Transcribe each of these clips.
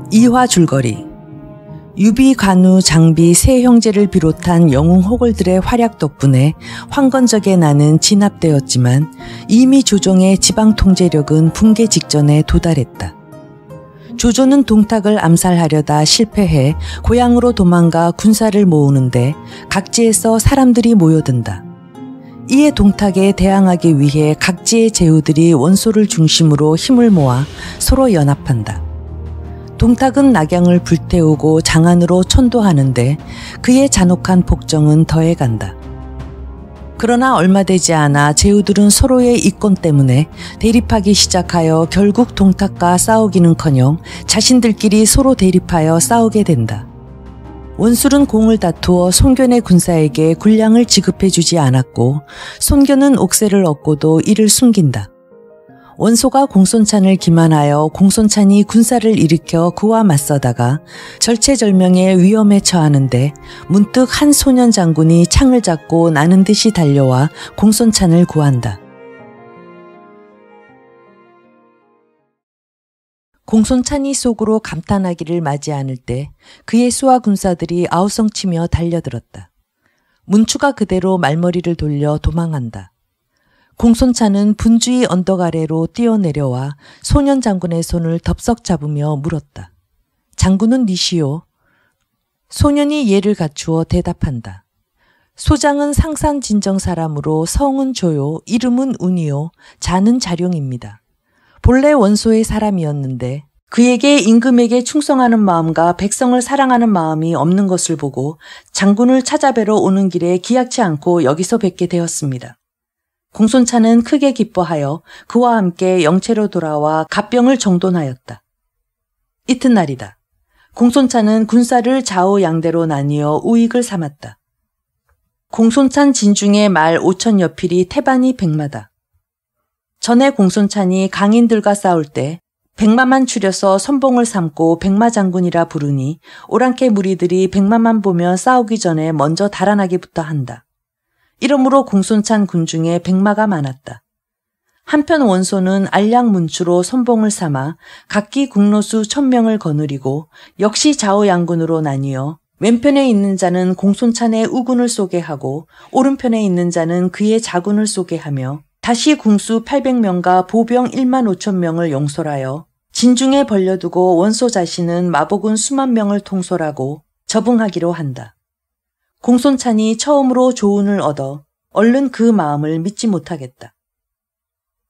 이화 줄거리. 유비, 관우, 장비 세 형제를 비롯한 영웅 호걸들의 활약 덕분에 황건적의 난은 진압되었지만 이미 조정의 지방 통제력은 붕괴 직전에 도달했다. 조조는 동탁을 암살하려다 실패해 고향으로 도망가 군사를 모으는데 각지에서 사람들이 모여든다. 이에 동탁에 대항하기 위해 각지의 제후들이 원소를 중심으로 힘을 모아 서로 연합한다. 동탁은 낙양을 불태우고 장안으로 천도하는데 그의 잔혹한 폭정은 더해간다. 그러나 얼마 되지 않아 제후들은 서로의 이권 때문에 대립하기 시작하여 결국 동탁과 싸우기는커녕 자신들끼리 서로 대립하여 싸우게 된다. 원술은 공을 다투어 손견의 군사에게 군량을 지급해주지 않았고 손견은 옥새를 얻고도 이를 숨긴다. 원소가 공손찬을 기만하여 공손찬이 군사를 일으켜 그와 맞서다가 절체절명의 위험에 처하는데 문득 한 소년 장군이 창을 잡고 나는 듯이 달려와 공손찬을 구한다. 공손찬이 속으로 감탄하기를 맞이 않을 때 그의 수하 군사들이 아우성치며 달려들었다. 문추가 그대로 말머리를 돌려 도망한다. 공손찬은 분주히 언덕 아래로 뛰어내려와 소년 장군의 손을 덥석 잡으며 물었다. 장군은 니시오? 소년이 예를 갖추어 대답한다. 소장은 상산진정 사람으로 성은 조요, 이름은 운이요, 자는 자룡입니다. 본래 원소의 사람이었는데 그에게 임금에게 충성하는 마음과 백성을 사랑하는 마음이 없는 것을 보고 장군을 찾아뵈러 오는 길에 기약치 않고 여기서 뵙게 되었습니다. 공손찬은 크게 기뻐하여 그와 함께 영체로 돌아와 갑병을 정돈하였다. 이튿날이다. 공손찬은 군사를 좌우양대로 나뉘어 우익을 삼았다. 공손찬 진중의 말 5,000여 필이 태반이 백마다. 전에 공손찬이 강인들과 싸울 때 백마만 추려서 선봉을 삼고 백마장군이라 부르니 오랑캐 무리들이 백마만 보면 싸우기 전에 먼저 달아나기부터 한다. 이러므로 공손찬 군중에 백마가 많았다. 한편 원소는 알량문추로 선봉을 삼아 각기 국노수 1,000명을 거느리고 역시 좌우양군으로 나뉘어 왼편에 있는 자는 공손찬의 우군을 쏘게 하고 오른편에 있는 자는 그의 자군을 쏘게 하며 다시 궁수 800명과 보병 15,000명을 용솔하여 진중에 벌려두고 원소 자신은 마복은 수만 명을 통솔하고 접응하기로 한다. 공손찬이 처음으로 조운을 얻어 얼른 그 마음을 믿지 못하겠다.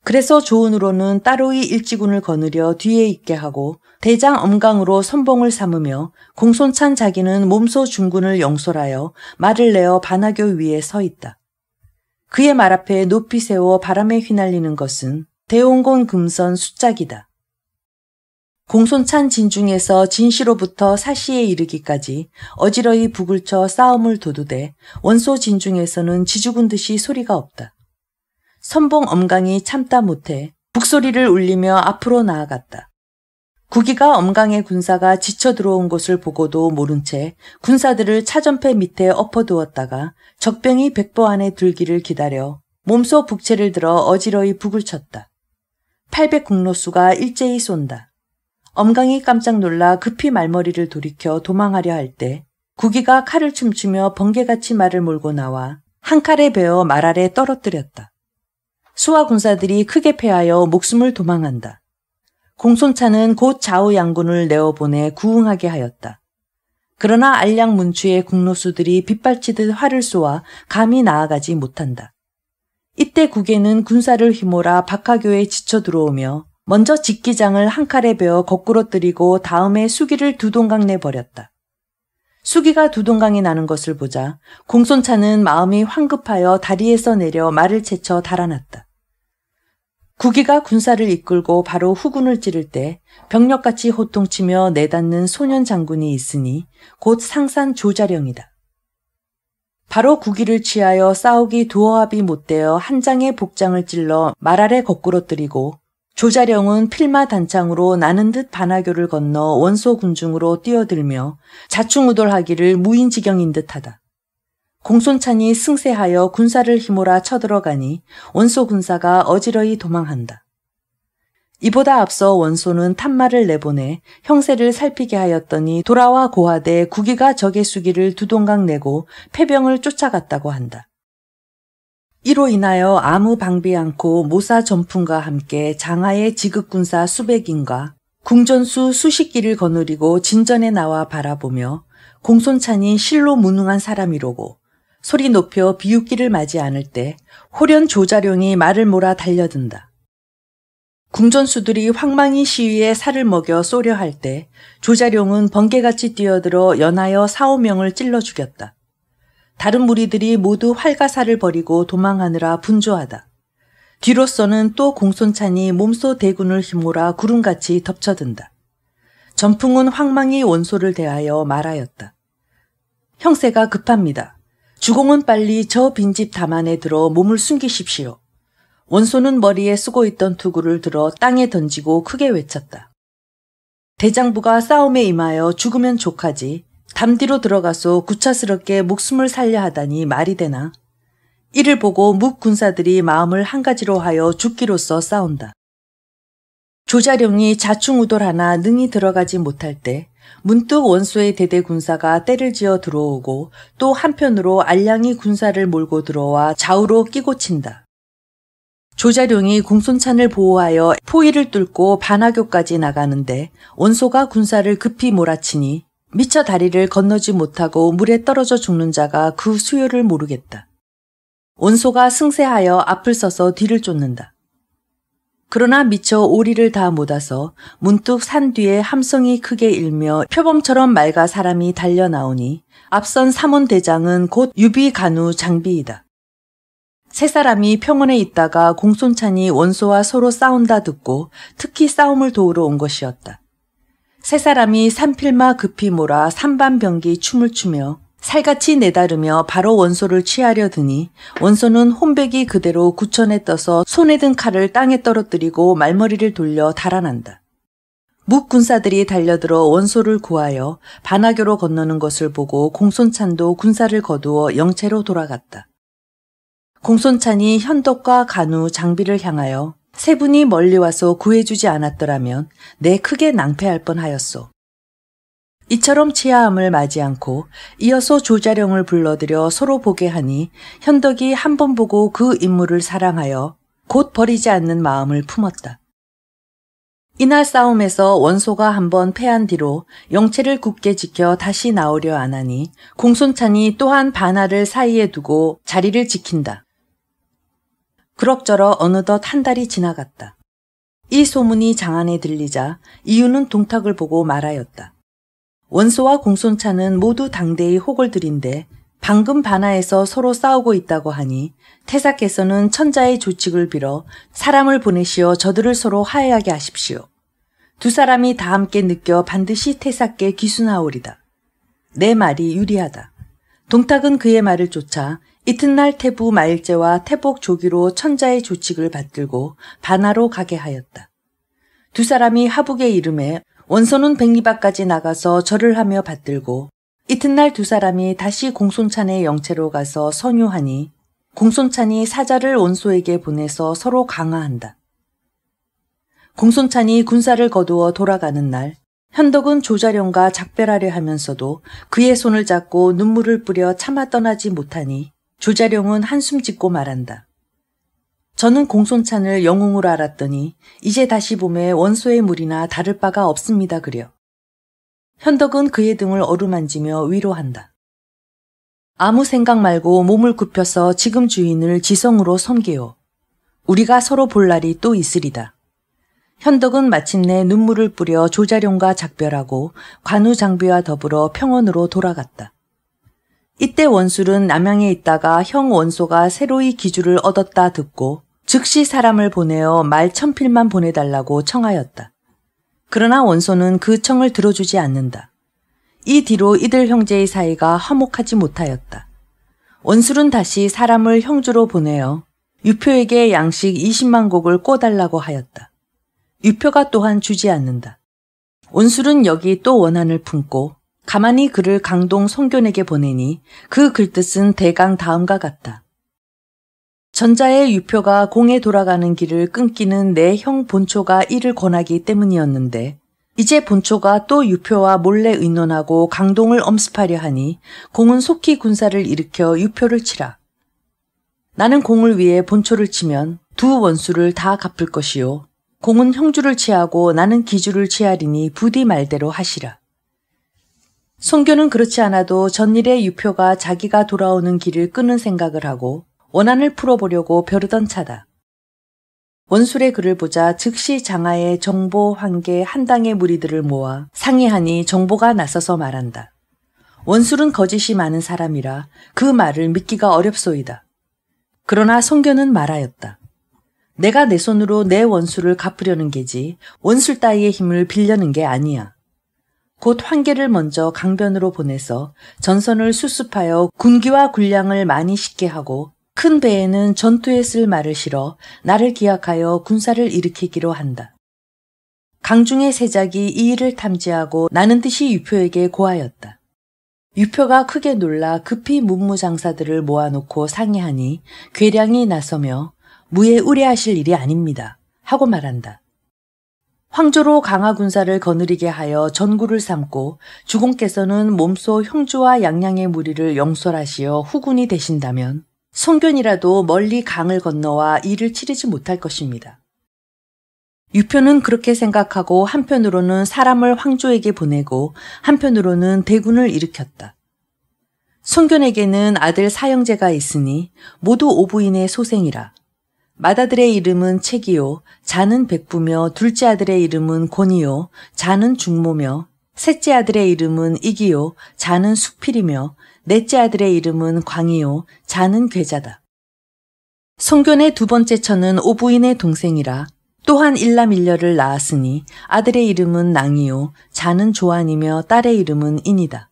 그래서 조운으로는 따로이 일지군을 거느려 뒤에 있게 하고 대장 엄강으로 선봉을 삼으며 공손찬 자기는 몸소 중군을 영솔하여 말을 내어 반하교 위에 서 있다. 그의 말 앞에 높이 세워 바람에 휘날리는 것은 대홍곤 금선 숫짝이다. 공손찬 진중에서 진시로부터 사시에 이르기까지 어지러이 북을 쳐 싸움을 도두되 원소 진중에서는 지죽은 듯이 소리가 없다. 선봉 엄강이 참다 못해 북소리를 울리며 앞으로 나아갔다. 구기가 엄강의 군사가 지쳐 들어온 것을 보고도 모른 채 군사들을 차전패 밑에 엎어두었다가 적병이 백보 안에 들기를 기다려 몸소 북채를 들어 어지러이 북을 쳤다. 800국노수가 일제히 쏜다. 엄강이 깜짝 놀라 급히 말머리를 돌이켜 도망하려 할 때 구기가 칼을 춤추며 번개같이 말을 몰고 나와 한 칼에 베어 말 아래 떨어뜨렸다. 수하 군사들이 크게 패하여 목숨을 도망한다. 공손찬은 곧 좌우양군을 내어보내 구응하게 하였다. 그러나 알량문추의 국노수들이 빗발치듯 활을 쏘아 감히 나아가지 못한다. 이때 국에는 군사를 휘몰아 박하교에 지쳐 들어오며 먼저 직기장을 한 칼에 베어 거꾸로 뜨리고 다음에 수기를 두 동강 내버렸다. 수기가 두 동강이 나는 것을 보자 공손찬은 마음이 황급하여 다리에서 내려 말을 채쳐 달아났다. 구기가 군사를 이끌고 바로 후군을 찌를 때 병력같이 호통치며 내닫는 소년 장군이 있으니 곧 상산 조자령이다. 바로 구기를 취하여 싸우기 두어합이 못되어 한 장의 복장을 찔러 말 아래 거꾸로 뜨리고 조자령은 필마 단창으로 나는 듯 반하교를 건너 원소 군중으로 뛰어들며 자충우돌하기를 무인지경인 듯하다. 공손찬이 승세하여 군사를 휘몰아 쳐들어가니 원소 군사가 어지러이 도망한다. 이보다 앞서 원소는 탄말을 내보내 형세를 살피게 하였더니 돌아와 고하되 구기가 적의 수기를 두동강 내고 패병을 쫓아갔다고 한다. 이로 인하여 아무 방비 않고 모사 전풍과 함께 장하의 지극군사 수백인과 궁전수 수십 기를 거느리고 진전에 나와 바라보며 공손찬이 실로 무능한 사람이로고 소리 높여 비웃기를 맞이 않을 때 호련 조자룡이 말을 몰아 달려든다. 궁전수들이 황망히 시위에 살을 먹여 쏘려 할 때 조자룡은 번개같이 뛰어들어 연하여 4~5명을 찔러 죽였다. 다른 무리들이 모두 활가사를 버리고 도망하느라 분주하다. 뒤로서는 또 공손찬이 몸소 대군을 휘몰아 구름같이 덮쳐든다. 전풍은 황망히 원소를 대하여 말하였다. 형세가 급합니다. 주공은 빨리 저 빈집 담안에 들어 몸을 숨기십시오. 원소는 머리에 쓰고 있던 투구를 들어 땅에 던지고 크게 외쳤다. 대장부가 싸움에 임하여 죽으면 족하지 담 뒤로 들어가서 구차스럽게 목숨을 살려 하다니 말이 되나? 이를 보고 묵 군사들이 마음을 한 가지로 하여 죽기로써 싸운다. 조자룡이 자충우돌하나 능히 들어가지 못할 때 문득 원소의 대대 군사가 때를 지어 들어오고 또 한편으로 알량이 군사를 몰고 들어와 좌우로 끼고 친다. 조자룡이 공손찬을 보호하여 포위를 뚫고 반하교까지 나가는데 원소가 군사를 급히 몰아치니 미처 다리를 건너지 못하고 물에 떨어져 죽는 자가 그 수요를 모르겠다. 원소가 승세하여 앞을 서서 뒤를 쫓는다. 그러나 미처 오리를 다 못 와서 문득 산 뒤에 함성이 크게 일며 표범처럼 맑아 사람이 달려나오니 앞선 삼원대장은 곧 유비간우 장비이다. 세 사람이 평원에 있다가 공손찬이 원소와 서로 싸운다 듣고 특히 싸움을 도우러 온 것이었다. 세 사람이 산필마 급히 몰아 산반병기 춤을 추며 살같이 내다르며 바로 원소를 취하려 드니 원소는 혼백이 그대로 구천에 떠서 손에 든 칼을 땅에 떨어뜨리고 말머리를 돌려 달아난다. 묵 군사들이 달려들어 원소를 구하여 반하교로 건너는 것을 보고 공손찬도 군사를 거두어 영체로 돌아갔다. 공손찬이 현덕과 간우, 장비를 향하여 세 분이 멀리 와서 구해주지 않았더라면 내 크게 낭패할 뻔하였소. 이처럼 치하함을 맞이 않고 이어서 조자룡을 불러들여 서로 보게 하니 현덕이 한 번 보고 그 인물을 사랑하여 곧 버리지 않는 마음을 품었다. 이날 싸움에서 원소가 한 번 패한 뒤로 영체를 굳게 지켜 다시 나오려 안 하니 공손찬이 또한 반하를 사이에 두고 자리를 지킨다. 그럭저럭 어느덧 한 달이 지나갔다. 이 소문이 장안에 들리자 이유는 동탁을 보고 말하였다. 원소와 공손찬은 모두 당대의 호걸들인데 방금 반하에서 서로 싸우고 있다고 하니 태사께서는 천자의 조칙을 빌어 사람을 보내시어 저들을 서로 화해하게 하십시오. 두 사람이 다 함께 느껴 반드시 태사께 기순하오리다. 내 말이 유리하다. 동탁은 그의 말을 쫓아 이튿날 태부 마일제와 태복 조기로 천자의 조칙을 받들고 반하로 가게 하였다. 두 사람이 하북에 이름에 원소는 백리바까지 나가서 절을 하며 받들고 이튿날 두 사람이 다시 공손찬의 영체로 가서 선유하니 공손찬이 사자를 원소에게 보내서 서로 강화한다. 공손찬이 군사를 거두어 돌아가는 날 현덕은 조자룡과 작별하려 하면서도 그의 손을 잡고 눈물을 뿌려 차마 떠나지 못하니 조자룡은 한숨 짓고 말한다. 저는 공손찬을 영웅으로 알았더니 이제 다시 봄에 원소의 물이나 다를 바가 없습니다 그려. 현덕은 그의 등을 어루만지며 위로한다. 아무 생각 말고 몸을 굽혀서 지금 주인을 지성으로 섬기오. 우리가 서로 볼 날이 또 있으리다. 현덕은 마침내 눈물을 뿌려 조자룡과 작별하고 관우 장비와 더불어 평원으로 돌아갔다. 이때 원술은 남양에 있다가 형 원소가 새로이 기주를 얻었다 듣고 즉시 사람을 보내어 말 1000필만 보내달라고 청하였다. 그러나 원소는 그 청을 들어주지 않는다. 이 뒤로 이들 형제의 사이가 화목하지 못하였다. 원술은 다시 사람을 형주로 보내어 유표에게 양식 20만 곡을 꿔달라고 하였다. 유표가 또한 주지 않는다. 원술은 여기 또 원한을 품고 가만히 글을 강동 송견에게 보내니 그 글뜻은 대강 다음과 같다. 전자의 유표가 공에 돌아가는 길을 끊기는 내 형 본초가 이를 권하기 때문이었는데 이제 본초가 또 유표와 몰래 의논하고 강동을 엄습하려 하니 공은 속히 군사를 일으켜 유표를 치라. 나는 공을 위해 본초를 치면 두 원수를 다 갚을 것이요. 공은 형주를 취하고 나는 기주를 취하리니 부디 말대로 하시라. 송교는 그렇지 않아도 전일의 유표가 자기가 돌아오는 길을 끄는 생각을 하고 원한을 풀어보려고 벼르던 차다. 원술의 글을 보자 즉시 장하의 정보, 환계, 한당의 무리들을 모아 상의하니 정보가 나서서 말한다. 원술은 거짓이 많은 사람이라 그 말을 믿기가 어렵소이다. 그러나 송교는 말하였다. 내가 내 손으로 내 원수를 갚으려는 게지 원술 따위의 힘을 빌려는 게 아니야. 곧 환계를 먼저 강변으로 보내서 전선을 수습하여 군기와 군량을 많이 싣게 하고 큰 배에는 전투에 쓸 말을 실어 나를 기약하여 군사를 일으키기로 한다. 강중의 세작이 이 일을 탐지하고 나는 듯이 유표에게 고하였다. 유표가 크게 놀라 급히 문무장사들을 모아놓고 상의하니 괴량이 나서며 무에 의뢰하실 일이 아닙니다 하고 말한다. 황조로 강하 군사를 거느리게 하여 전구를 삼고 주공께서는 몸소 형주와 양양의 무리를 영솔하시어 후군이 되신다면 송견이라도 멀리 강을 건너와 일을 치르지 못할 것입니다. 유표는 그렇게 생각하고 한편으로는 사람을 황조에게 보내고 한편으로는 대군을 일으켰다. 송견에게는 아들 사형제가 있으니 모두 오부인의 소생이라. 맏아들의 이름은 책이요, 자는 백부며 둘째 아들의 이름은 권이요, 자는 중모며 셋째 아들의 이름은 이기요, 자는 숙필이며 넷째 아들의 이름은 광이요, 자는 괴자다. 송견의 두 번째 처는 오부인의 동생이라 또한 일남일녀를 낳았으니 아들의 이름은 낭이요, 자는 조안이며 딸의 이름은 인이다.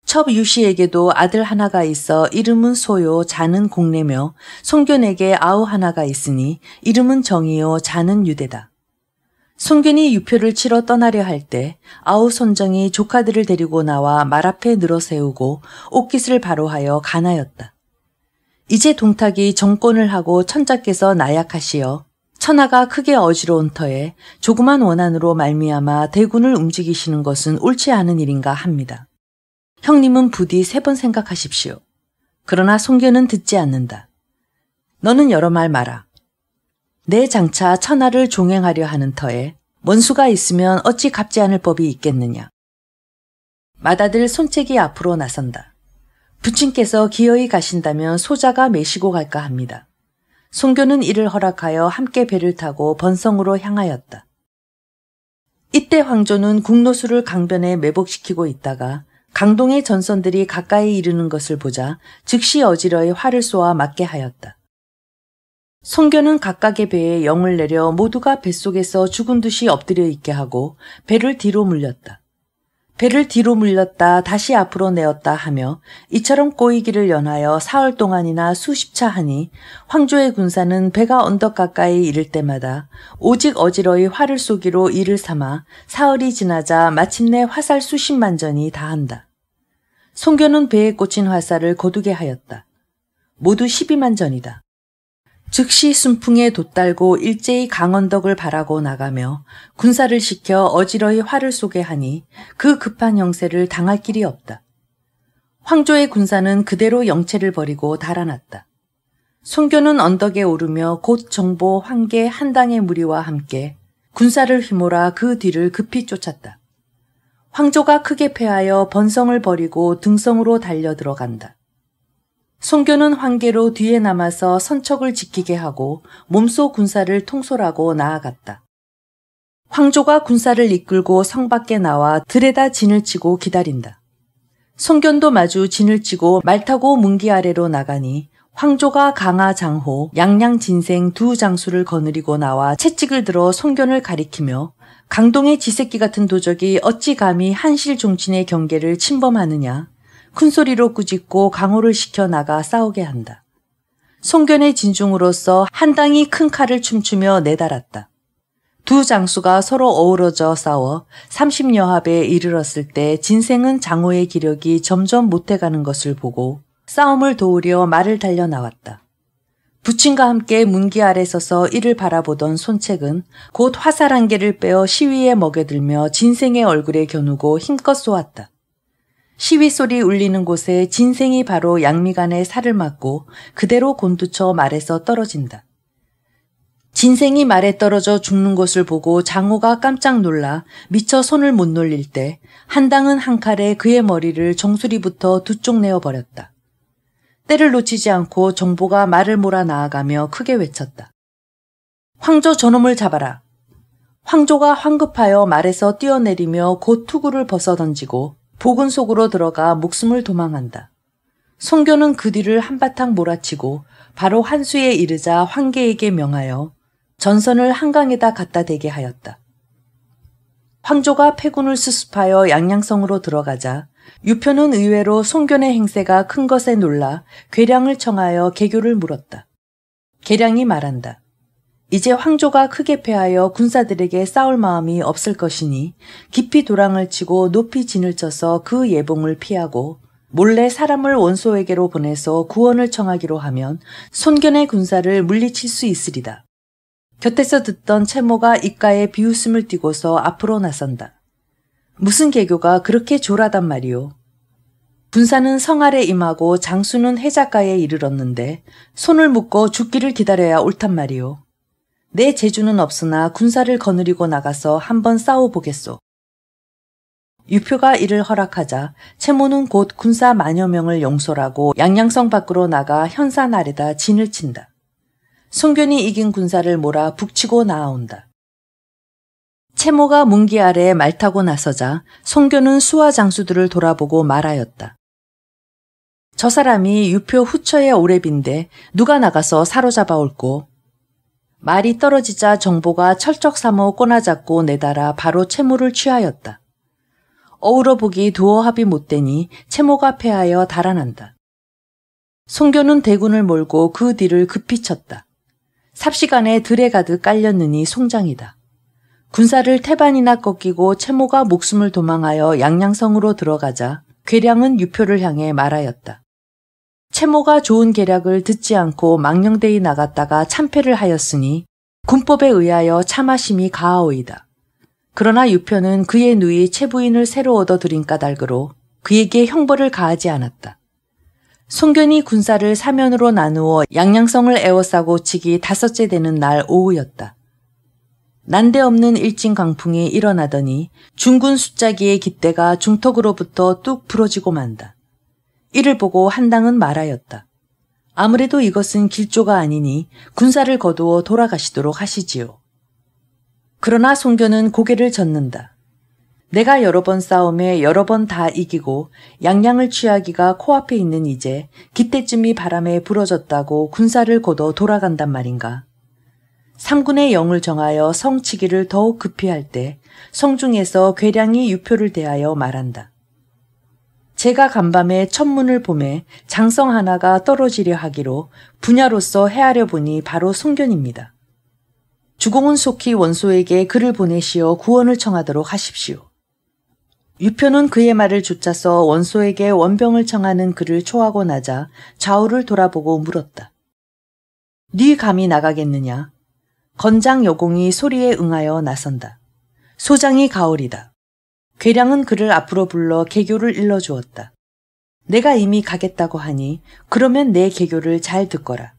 첩 유씨에게도 아들 하나가 있어 이름은 소요, 자는 공래며 송견에게 아우 하나가 있으니 이름은 정이요, 자는 유대다. 송견이 유표를 치러 떠나려 할 때 아우 손정이 조카들을 데리고 나와 말 앞에 늘어 세우고 옷깃을 바로하여 간하였다. 이제 동탁이 정권을 하고 천자께서 나약하시어 천하가 크게 어지러운 터에 조그만 원한으로 말미암아 대군을 움직이시는 것은 옳지 않은 일인가 합니다. 형님은 부디 3번 생각하십시오. 그러나 송견은 듣지 않는다. 너는 여러 말 마라. 내 장차 천하를 종행하려 하는 터에 원수가 있으면 어찌 갚지 않을 법이 있겠느냐. 맏아들 손책이 앞으로 나선다. 부친께서 기어이 가신다면 소자가 메시고 갈까 합니다. 송견은 이를 허락하여 함께 배를 타고 번성으로 향하였다. 이때 황조는 국노수를 강변에 매복시키고 있다가 강동의 전선들이 가까이 이르는 것을 보자 즉시 어지러이 활을 쏘아 맞게 하였다. 송견은 각각의 배에 영을 내려 모두가 뱃속에서 죽은 듯이 엎드려 있게 하고 배를 뒤로 물렸다. 배를 뒤로 물렸다 다시 앞으로 내었다 하며 이처럼 꼬이기를 연하여 사흘 동안이나 수십 차 하니 황조의 군사는 배가 언덕 가까이 이를 때마다 오직 어지러이 활을 쏘기로 이를 삼아 사흘이 지나자 마침내 화살 수십만 전이 다한다. 송견은 배에 꽂힌 화살을 거두게 하였다. 모두 12만 전이다. 즉시 순풍에 돛달고 일제히 강언덕을 바라고 나가며 군사를 시켜 어지러이 활을 쏘게 하니 그 급한 형세를 당할 길이 없다. 황조의 군사는 그대로 영체를 버리고 달아났다. 송견은 언덕에 오르며 곧 정보, 황계, 한당의 무리와 함께 군사를 휘몰아 그 뒤를 급히 쫓았다. 황조가 크게 패하여 번성을 버리고 등성으로 달려 들어간다. 송견은 황계로 뒤에 남아서 선척을 지키게 하고 몸소 군사를 통솔하고 나아갔다. 황조가 군사를 이끌고 성 밖에 나와 들에다 진을 치고 기다린다. 송견도 마주 진을 치고 말 타고 문기 아래로 나가니 황조가 강하 장호, 양양 진생 두 장수를 거느리고 나와 채찍을 들어 송견을 가리키며 강동의 지새끼 같은 도적이 어찌 감히 한실 종친의 경계를 침범하느냐. 큰소리로 꾸짖고 강호를 시켜 나가 싸우게 한다. 송견의 진중으로서 한당이 큰 칼을 춤추며 내달았다. 두 장수가 서로 어우러져 싸워 30여 합에 이르렀을 때 진생은 장호의 기력이 점점 못해가는 것을 보고 싸움을 도우려 말을 달려 나왔다. 부친과 함께 문기 아래 서서 이를 바라보던 손책은 곧 화살 한 개를 빼어 시위에 먹여들며 진생의 얼굴에 겨누고 힘껏 쏘았다. 시위 소리 울리는 곳에 진생이 바로 양미간에 살을 맞고 그대로 곤두쳐 말에서 떨어진다. 진생이 말에 떨어져 죽는 것을 보고 장호가 깜짝 놀라 미처 손을 못 놀릴 때 한당은 한 칼에 그의 머리를 정수리부터 두 쪽 내어버렸다. 때를 놓치지 않고 정보가 말을 몰아 나아가며 크게 외쳤다. 황조 저놈을 잡아라. 황조가 황급하여 말에서 뛰어내리며 곧 투구를 벗어던지고 복은 속으로 들어가 목숨을 도망한다. 송교는 그 뒤를 한바탕 몰아치고 바로 한수에 이르자 황계에게 명하여 전선을 한강에다 갖다 대게 하였다. 황조가 패군을 수습하여 양양성으로 들어가자 유표는 의외로 송견의 행세가 큰 것에 놀라 괴량을 청하여 개교를 물었다. 계량이 말한다. 이제 황조가 크게 패하여 군사들에게 싸울 마음이 없을 것이니 깊이 도랑을 치고 높이 진을 쳐서 그 예봉을 피하고 몰래 사람을 원소에게로 보내서 구원을 청하기로 하면 손견의 군사를 물리칠 수 있으리다. 곁에서 듣던 채모가 입가에 비웃음을 띠고서 앞으로 나선다. 무슨 개교가 그렇게 조라단 말이오. 군사는 성 아래 임하고 장수는 해작가에 이르렀는데 손을 묶어 죽기를 기다려야 옳단 말이오. 내 재주는 없으나 군사를 거느리고 나가서 한번 싸워보겠소. 유표가 이를 허락하자 채모는 곧 군사 만여 명을 용솔하고 양양성 밖으로 나가 현산 아래다 진을 친다. 송견이 이긴 군사를 몰아 북치고 나아온다. 채모가 문기 아래 말 타고 나서자 송견은 수하 장수들을 돌아보고 말하였다. 저 사람이 유표 후처의 오랩인데 누가 나가서 사로잡아 올꼬. 말이 떨어지자 정보가 철적 삼어 꼬나잡고 내달아 바로 채모를 취하였다. 어우러 보기 두어 합이 못되니 채모가 패하여 달아난다. 송견은 대군을 몰고 그 뒤를 급히 쳤다. 삽시간에 들에 가득 깔렸느니 송장이다. 군사를 태반이나 꺾이고 채모가 목숨을 도망하여 양양성으로 들어가자 괴량은 유표를 향해 말하였다. 채모가 좋은 계략을 듣지 않고 망령대에 나갔다가 참패를 하였으니 군법에 의하여 참하심이 가하오이다. 그러나 유표는 그의 누이 채부인을 새로 얻어들인 까닭으로 그에게 형벌을 가하지 않았다. 송견이 군사를 사면으로 나누어 양양성을 에워싸고 치기 5째 되는 날 오후였다. 난데없는 일진 강풍이 일어나더니 중군 숫자기의 깃대가 중턱으로부터 뚝 부러지고 만다. 이를 보고 한당은 말하였다. 아무래도 이것은 길조가 아니니 군사를 거두어 돌아가시도록 하시지요. 그러나 송견은 고개를 젓는다. 내가 여러 번 싸움에 여러 번 다 이기고 양양을 취하기가 코앞에 있는 이제 깃대쯤이 바람에 부러졌다고 군사를 거둬 돌아간단 말인가. 삼군의 영을 정하여 성치기를 더욱 급히 할 때 성중에서 괴량이 유표를 대하여 말한다. 제가 간밤에 천문을 보매 장성 하나가 떨어지려 하기로 분야로서 헤아려 보니 바로 송견입니다. 주공은 속히 원소에게 글을 보내시어 구원을 청하도록 하십시오. 유표는 그의 말을 좇아서 원소에게 원병을 청하는 글을 초하고 나자 좌우를 돌아보고 물었다. 네 감히 나가겠느냐? 건장 여공이 소리에 응하여 나선다. 소장이 가오리다. 괴량은 그를 앞으로 불러 개교를 일러주었다. 내가 이미 가겠다고 하니 그러면 내 개교를 잘 듣거라.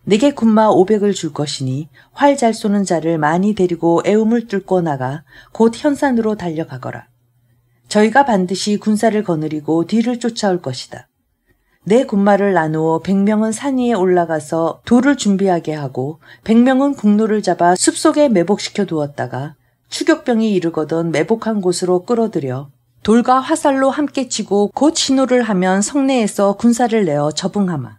내게 군마 500을 줄 것이니 활 잘 쏘는 자를 많이 데리고 애움을 뚫고 나가 곧 현산으로 달려가거라. 저희가 반드시 군사를 거느리고 뒤를 쫓아올 것이다. 내 군마를 나누어 100명은 산 위에 올라가서 돌을 준비하게 하고 100명은 국로를 잡아 숲속에 매복시켜 두었다가 추격병이 이르거든 매복한 곳으로 끌어들여 돌과 화살로 함께 치고 곧 신호를 하면 성내에서 군사를 내어 접응하마.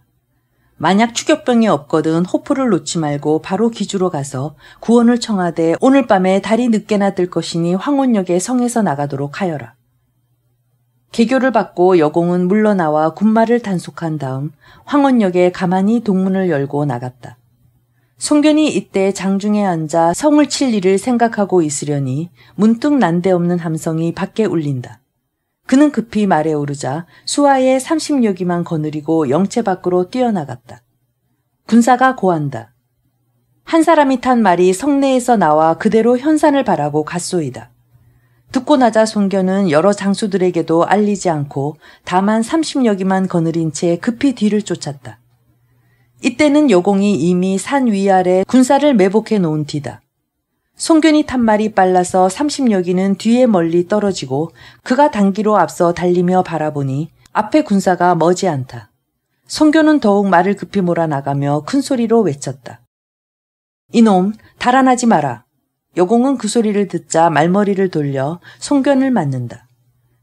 만약 추격병이 없거든 호포를 놓지 말고 바로 기주로 가서 구원을 청하되 오늘 밤에 달이 늦게나 뜰 것이니 황혼역에 성에서 나가도록 하여라. 개교를 받고 여공은 물러나와 군마를 단속한 다음 황혼역에 가만히 동문을 열고 나갔다. 송견이 이때 장중에 앉아 성을 칠 일을 생각하고 있으려니 문득 난데없는 함성이 밖에 울린다. 그는 급히 말에 오르자 수하에 30여기만 거느리고 영체 밖으로 뛰어나갔다. 군사가 고한다. 한 사람이 탄 말이 성내에서 나와 그대로 현산을 바라고 갔소이다. 듣고 나자 송견은 여러 장수들에게도 알리지 않고 다만 30여기만 거느린 채 급히 뒤를 쫓았다. 이때는 여공이 이미 산 위아래 군사를 매복해 놓은 뒤다. 송견이 탄 말이 빨라서 30여기는 뒤에 멀리 떨어지고 그가 단기로 앞서 달리며 바라보니 앞에 군사가 머지 않다. 송견은 더욱 말을 급히 몰아나가며 큰 소리로 외쳤다. 이놈, 달아나지 마라. 여공은 그 소리를 듣자 말머리를 돌려 송견을 맞는다.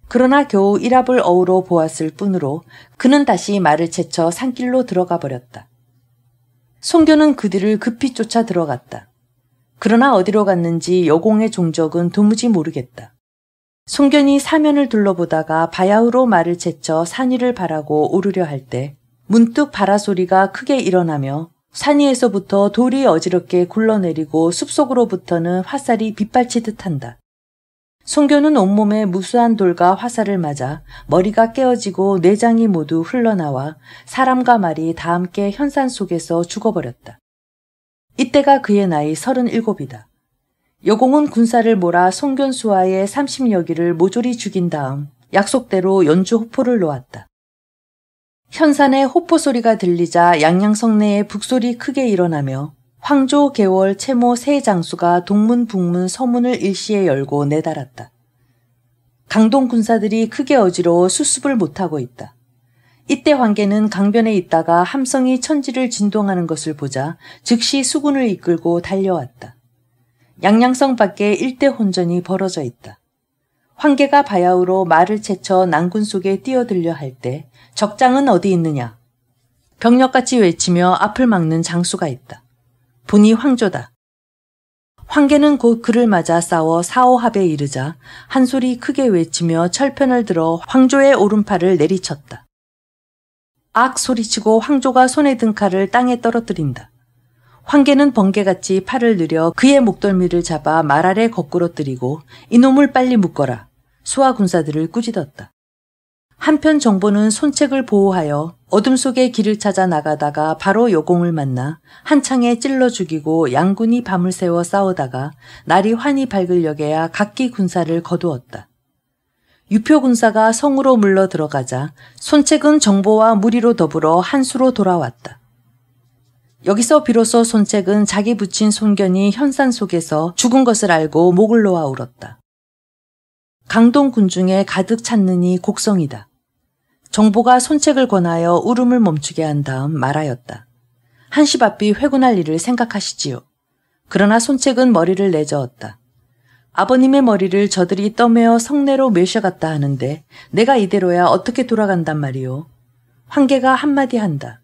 그러나 겨우 일합을 어우러 보았을 뿐으로 그는 다시 말을 채쳐 산길로 들어가 버렸다. 송견은 그 뒤를 급히 쫓아 들어갔다. 그러나 어디로 갔는지 여공의 종적은 도무지 모르겠다. 송견이 사면을 둘러보다가 바야흐로 말을 채쳐 산 위를 바라고 오르려 할 때 문득 바라 소리가 크게 일어나며 산 위에서부터 돌이 어지럽게 굴러내리고 숲속으로부터는 화살이 빗발치듯 한다. 송견은 온몸에 무수한 돌과 화살을 맞아 머리가 깨어지고 내장이 모두 흘러나와 사람과 말이 다 함께 현산 속에서 죽어버렸다. 이때가 그의 나이 37이다. 여공은 군사를 몰아 송견 수하의 30여기를 모조리 죽인 다음 약속대로 연주 호포를 놓았다. 현산에 호포 소리가 들리자 양양성내에 북소리 크게 일어나며 황조, 개월, 채모 세 장수가 동문, 북문, 서문을 일시에 열고 내달았다. 강동 군사들이 크게 어지러워 수습을 못하고 있다. 이때 황계는 강변에 있다가 함성이 천지를 진동하는 것을 보자 즉시 수군을 이끌고 달려왔다. 양양성 밖에 일대 혼전이 벌어져 있다. 황계가 바야흐로 말을 채쳐 난군 속에 뛰어들려 할 때 적장은 어디 있느냐? 병력같이 외치며 앞을 막는 장수가 있다. 보니 황조다. 황계는 곧 그를 맞아 싸워 사오합에 이르자 한 소리 크게 외치며 철편을 들어 황조의 오른팔을 내리쳤다. 악 소리치고 황조가 손에 든 칼을 땅에 떨어뜨린다. 황계는 번개같이 팔을 늘여 그의 목덜미를 잡아 말 아래 거꾸로 뜨리고 이놈을 빨리 묶어라. 수하 군사들을 꾸짖었다. 한편 정보는 손책을 보호하여 어둠 속에 길을 찾아 나가다가 바로 여공을 만나 한창에 찔러 죽이고 양군이 밤을 새워 싸우다가 날이 환히 밝을 역에야 각기 군사를 거두었다. 유표 군사가 성으로 물러 들어가자 손책은 정보와 무리로 더불어 한수로 돌아왔다. 여기서 비로소 손책은 자기 부친 손견이 현산 속에서 죽은 것을 알고 목을 놓아 울었다. 강동 군중에 가득 찼느니 곡성이다. 정보가 손책을 권하여 울음을 멈추게 한 다음 말하였다. 한시바삐 회군할 일을 생각하시지요. 그러나 손책은 머리를 내저었다. 아버님의 머리를 저들이 떠매어 성내로 메셔갔다 하는데 내가 이대로야 어떻게 돌아간단 말이오. 황계가 한마디 한다.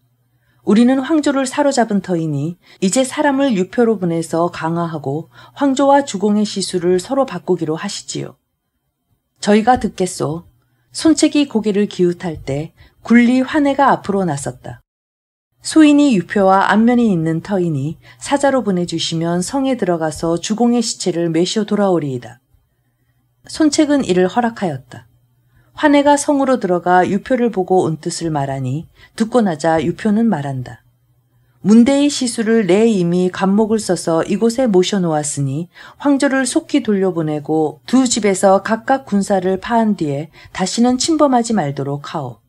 우리는 황조를 사로잡은 터이니 이제 사람을 유표로 보내서 강화하고 황조와 주공의 시수를 서로 바꾸기로 하시지요. 저희가 듣겠소. 손책이 고개를 기웃할 때 굴리 환해가 앞으로 나섰다. 소인이 유표와 안면이 있는 터이니 사자로 보내주시면 성에 들어가서 주공의 시체를 메셔 돌아오리이다. 손책은 이를 허락하였다. 환해가 성으로 들어가 유표를 보고 온 뜻을 말하니 듣고 나자 유표는 말한다. 문대의 시수를 내 이미 관목을 써서 이곳에 모셔놓았으니 황조를 속히 돌려보내고 두 집에서 각각 군사를 파한 뒤에 다시는 침범하지 말도록 하오.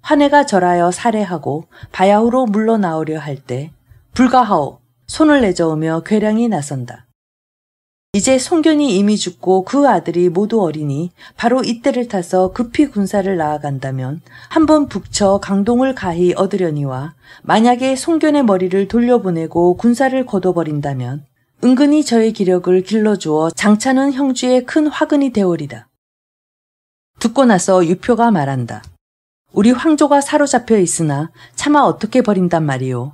환해가 절하여 살해하고 바야흐로 물러나오려 할 때 불가하오. 손을 내저으며 괴량이 나선다. 이제 송견이 이미 죽고 그 아들이 모두 어리니 바로 이때를 타서 급히 군사를 나아간다면 한번 북쳐 강동을 가히 얻으려니와 만약에 송견의 머리를 돌려보내고 군사를 거둬버린다면 은근히 저의 기력을 길러주어 장차는 형주의 큰 화근이 되오리다. 듣고 나서 유표가 말한다. 우리 황조가 사로잡혀 있으나 차마 어떻게 버린단 말이오.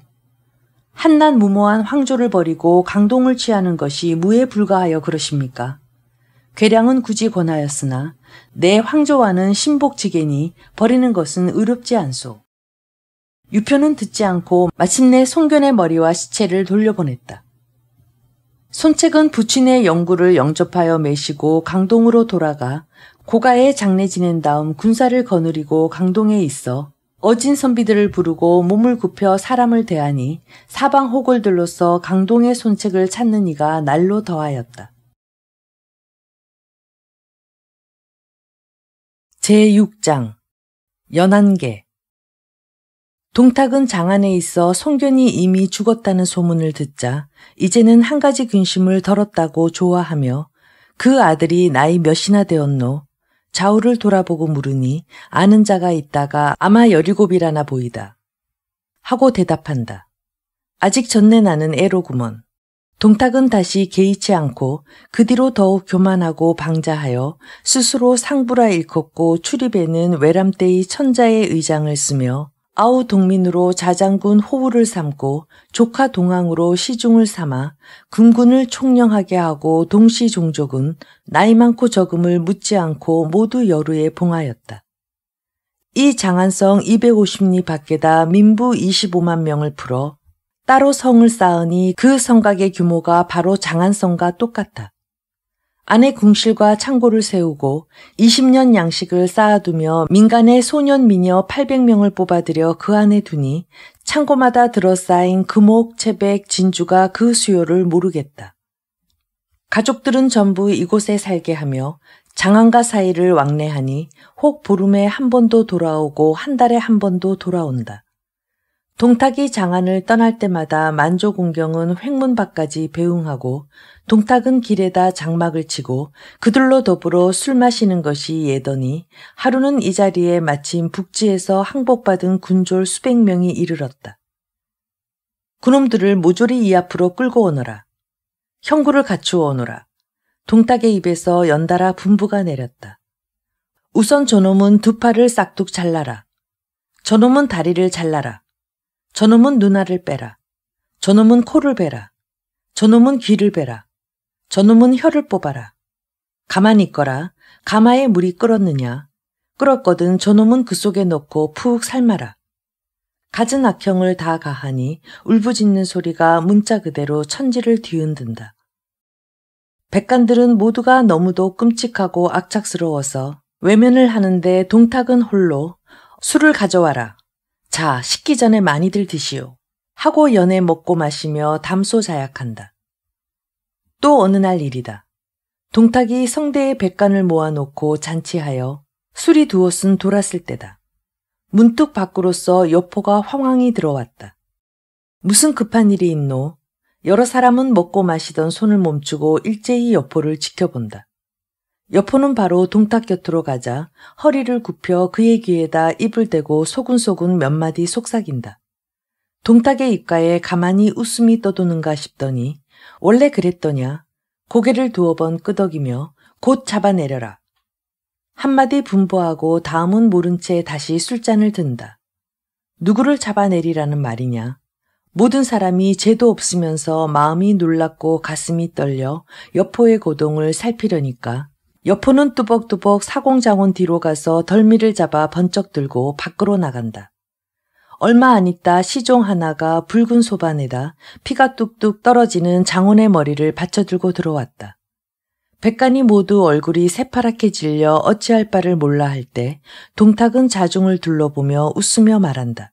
한낱 무모한 황조를 버리고 강동을 취하는 것이 무에 불과하여 그러십니까? 괴량은 굳이 권하였으나 내 황조와는 신복지계니 버리는 것은 의롭지 않소. 유표는 듣지 않고 마침내 송견의 머리와 시체를 돌려보냈다. 손책은 부친의 영구를 영접하여 매시고 강동으로 돌아가 고가에 장례 지낸 다음 군사를 거느리고 강동에 있어 어진 선비들을 부르고 몸을 굽혀 사람을 대하니 사방 호골들로서 강동의 손책을 찾는 이가 날로 더하였다. 제6장 연안계. 동탁은 장안에 있어 송견이 이미 죽었다는 소문을 듣자 이제는 한 가지 근심을 덜었다고 좋아하며 그 아들이 나이 몇이나 되었노? 좌우를 돌아보고 물으니 아는 자가 있다가 아마 17이라나 보이다. 하고 대답한다. 아직 전내 나는 애로구먼. 동탁은 다시 개의치 않고 그 뒤로 더욱 교만하고 방자하여 스스로 상부라 일컫고 출입에는 외람되이 천자의 의장을 쓰며 아우 동민으로 자장군 호우를 삼고 조카 동항으로 시중을 삼아 군군을 총령하게 하고 동시 종족은 나이 많고 적음을 묻지 않고 모두 여루에 봉하였다. 이 장안성 250리 밖에다 민부 25만 명을 풀어 따로 성을 쌓으니 그 성곽의 규모가 바로 장안성과 똑같다. 안에 궁실과 창고를 세우고 20년 양식을 쌓아두며 민간의 소년 미녀 800명을 뽑아들여 그 안에 두니 창고마다 들어쌓인 금옥, 채백, 진주가 그 수요를 모르겠다. 가족들은 전부 이곳에 살게 하며 장안과 사이를 왕래하니 혹 보름에 한 번도 돌아오고 한 달에 한 번도 돌아온다. 동탁이 장안을 떠날 때마다 만조공경은 횡문 밖까지 배웅하고 동탁은 길에다 장막을 치고 그들로 더불어 술 마시는 것이 예더니 하루는 이 자리에 마침 북지에서 항복받은 군졸 수백 명이 이르렀다. 그놈들을 모조리 이 앞으로 끌고 오너라. 형구를 갖추어 오너라. 동탁의 입에서 연달아 분부가 내렸다. 우선 저놈은 두 팔을 싹둑 잘라라. 저놈은 다리를 잘라라. 저놈은 눈알을 빼라. 저놈은 코를 베라. 저놈은 귀를 베라. 저놈은 혀를 뽑아라. 가만히 있거라. 가마에 물이 끓었느냐. 끓었거든 저놈은 그 속에 넣고 푹 삶아라. 갖은 악형을 다 가하니 울부짖는 소리가 문자 그대로 천지를 뒤흔든다. 백관들은 모두가 너무도 끔찍하고 악착스러워서 외면을 하는데 동탁은 홀로 술을 가져와라. 자, 식기 전에 많이들 드시오. 하고 연애 먹고 마시며 담소자약한다. 또 어느 날 일이다. 동탁이 성대의 백관을 모아놓고 잔치하여 술이 두옷은 돌았을 때다. 문득 밖으로서 여포가 황황히 들어왔다. 무슨 급한 일이 있노? 여러 사람은 먹고 마시던 손을 멈추고 일제히 여포를 지켜본다. 여포는 바로 동탁 곁으로 가자 허리를 굽혀 그의 귀에다 입을 대고 소근소근 몇 마디 속삭인다. 동탁의 입가에 가만히 웃음이 떠도는가 싶더니 원래 그랬더냐. 고개를 두어 번 끄덕이며 곧 잡아내려라. 한마디 분부하고 다음은 모른 채 다시 술잔을 든다. 누구를 잡아내리라는 말이냐. 모든 사람이 죄도 없으면서 마음이 놀랍고 가슴이 떨려 여포의 고동을 살피려니까 여포는 뚜벅뚜벅 사공장원 뒤로 가서 덜미를 잡아 번쩍 들고 밖으로 나간다. 얼마 안 있다 시종 하나가 붉은 소반에다 피가 뚝뚝 떨어지는 장원의 머리를 받쳐들고 들어왔다. 백관이 모두 얼굴이 새파랗게 질려 어찌할 바를 몰라 할 때 동탁은 자중을 둘러보며 웃으며 말한다.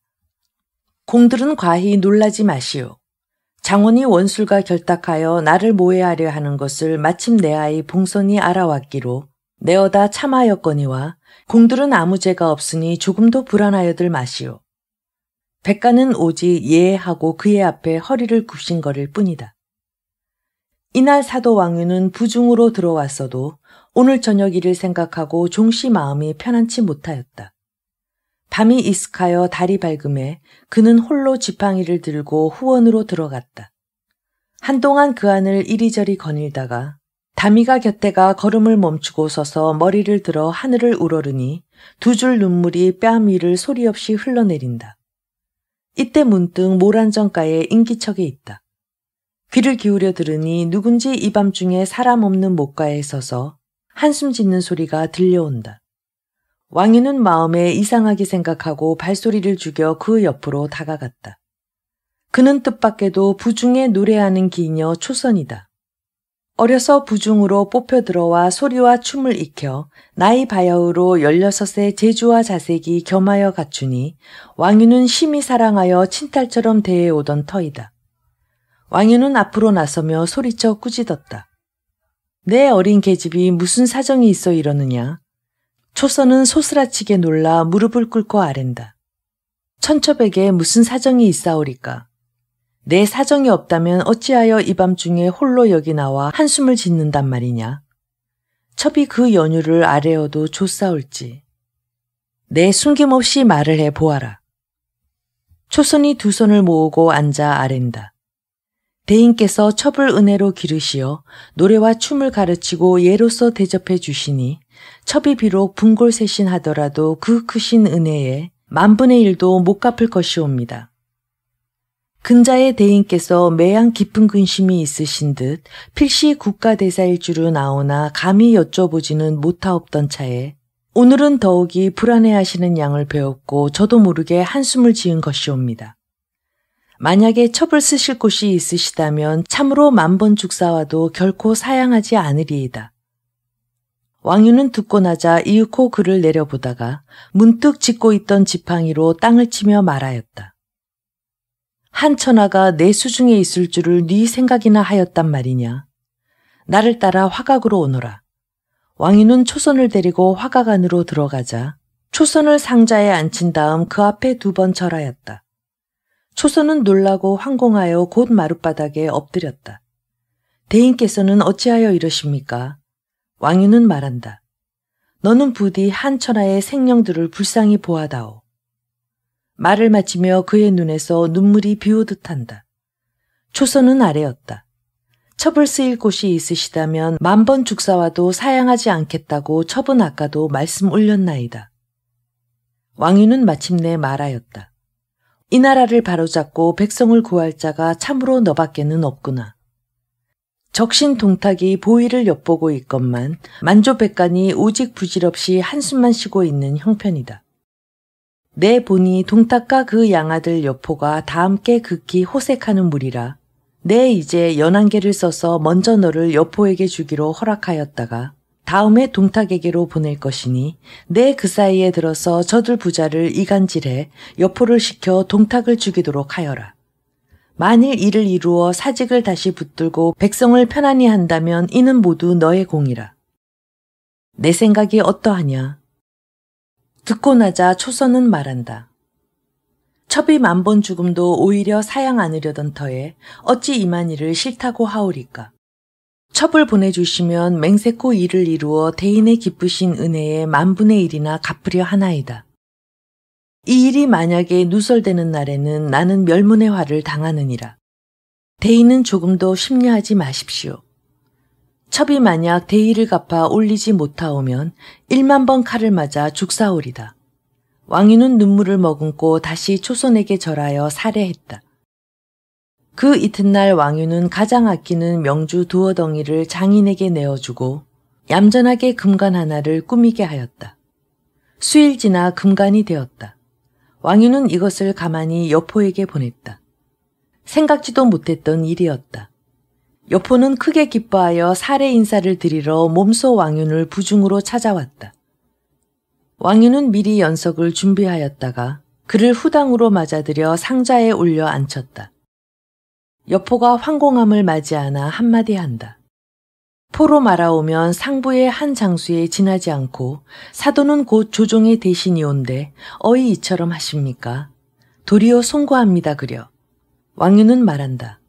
공들은 과히 놀라지 마시오. 장원이 원술과 결탁하여 나를 모해하려 하는 것을 마침 내 아이 봉선이 알아왔기로 내어다 참하였거니와 공들은 아무 죄가 없으니 조금도 불안하여들 마시오. 백관은 오직 예하고 그의 앞에 허리를 굽신거릴 뿐이다. 이날 사도 왕유는 부중으로 들어왔어도 오늘 저녁 일을 생각하고 종시 마음이 편안치 못하였다. 밤이 이슥하여 달이 밝음에 그는 홀로 지팡이를 들고 후원으로 들어갔다. 한동안 그 안을 이리저리 거닐다가 다미가 곁에가 걸음을 멈추고 서서 머리를 들어 하늘을 우러르니 두 줄 눈물이 뺨 위를 소리 없이 흘러내린다. 이때 문득 모란정가에 인기척이 있다. 귀를 기울여 들으니 누군지 이 밤중에 사람 없는 목가에 서서 한숨 짓는 소리가 들려온다. 왕유는 마음에 이상하게 생각하고 발소리를 죽여 그 옆으로 다가갔다. 그는 뜻밖에도 부중에 노래하는 기녀 초선이다. 어려서 부중으로 뽑혀 들어와 소리와 춤을 익혀 나이 바야흐로 16의 재주와 자색이 겸하여 갖추니 왕유는 심히 사랑하여 친딸처럼 대해오던 터이다. 왕유는 앞으로 나서며 소리쳐 꾸짖었다. 내 어린 계집이 무슨 사정이 있어 이러느냐. 초선은 소스라치게 놀라 무릎을 꿇고 아랜다. 천첩에게 무슨 사정이 있사오리까. 내 사정이 없다면 어찌하여 이 밤중에 홀로 여기 나와 한숨을 짓는단 말이냐. 첩이 그 연유를 아뢰어도 좋사올지. 내 숨김없이 말을 해 보아라. 초선이 두 손을 모으고 앉아 아랜다. 대인께서 첩을 은혜로 기르시어 노래와 춤을 가르치고 예로서 대접해 주시니 첩이 비록 분골쇄신 하더라도 그 크신 은혜에 10,000의 1도 못 갚을 것이옵니다. 근자의 대인께서 매양 깊은 근심이 있으신 듯 필시 국가대사일 줄은 아오나 감히 여쭤보지는 못하옵던 차에 오늘은 더욱이 불안해하시는 양을 배웠고 저도 모르게 한숨을 지은 것이옵니다. 만약에 첩을 쓰실 곳이 있으시다면 참으로 10,000번 죽사와도 결코 사양하지 않으리이다. 왕유는 듣고 나자 이윽고 그를 내려보다가 문득 짚고 있던 지팡이로 땅을 치며 말하였다. 한 천하가 내 수중에 있을 줄을 네 생각이나 하였단 말이냐. 나를 따라 화각으로 오너라. 왕유는 초선을 데리고 화각 안으로 들어가자 초선을 상자에 앉힌 다음 그 앞에 2번 절하였다. 초선은 놀라고 황공하여 곧 마룻바닥에 엎드렸다. 대인께서는 어찌하여 이러십니까? 왕유는 말한다. 너는 부디 한 천하의 생령들을 불쌍히 보아다오. 말을 마치며 그의 눈에서 눈물이 비오듯 한다. 초선은 아뢰었다. 첩을 쓰일 곳이 있으시다면 10,000번 죽사와도 사양하지 않겠다고 첩은 아까도 말씀 올렸나이다. 왕유는 마침내 말하였다. 이 나라를 바로잡고 백성을 구할 자가 참으로 너밖에는 없구나. 적신 동탁이 보위를 엿보고 있건만 만조백관이 오직 부질없이 한숨만 쉬고 있는 형편이다. 내 본이 동탁과 그 양아들 여포가 다 함께 극히 호색하는 무리라 내 이제 연안계를 써서 먼저 너를 여포에게 주기로 허락하였다가 다음에 동탁에게로 보낼 것이니 내 그 사이에 들어서 저들 부자를 이간질해 여포를 시켜 동탁을 죽이도록 하여라. 만일 이를 이루어 사직을 다시 붙들고 백성을 편안히 한다면 이는 모두 너의 공이라. 내 생각이 어떠하냐? 듣고 나자 초선은 말한다. 첩이 10,000번 죽음도 오히려 사양 않으려던 터에 어찌 이만희를 싫다고 하오리까. 첩을 보내주시면 맹세코 이를 이루어 대인의 기쁘신 은혜에 10,000분의 1이나 갚으려 하나이다. 이 일이 만약에 누설되는 날에는 나는 멸문의 화를 당하느니라. 대인은 조금도 심려하지 마십시오. 첩이 만약 대의를 갚아 올리지 못하오면 10,000,000번 칼을 맞아 죽사오리다. 왕유는 눈물을 머금고 다시 초선에게 절하여 살해했다. 그 이튿날 왕유는 가장 아끼는 명주 2어덩이를 장인에게 내어주고 얌전하게 금관 하나를 꾸미게 하였다. 수일 지나 금관이 되었다. 왕유는 이것을 가만히 여포에게 보냈다. 생각지도 못했던 일이었다. 여포는 크게 기뻐하여 살해 인사를 드리러 몸소 왕윤을 부중으로 찾아왔다. 왕윤은 미리 연석을 준비하였다가 그를 후당으로 맞아들여 상자에 올려 앉혔다. 여포가 황공함을 맞이하나 한마디 한다. 포로 말아오면 상부의 한 장수에 지나지 않고 사도는 곧 조종의 대신이온데 어이 이처럼 하십니까? 도리어 송구합니다 그려. 왕윤은 말한다.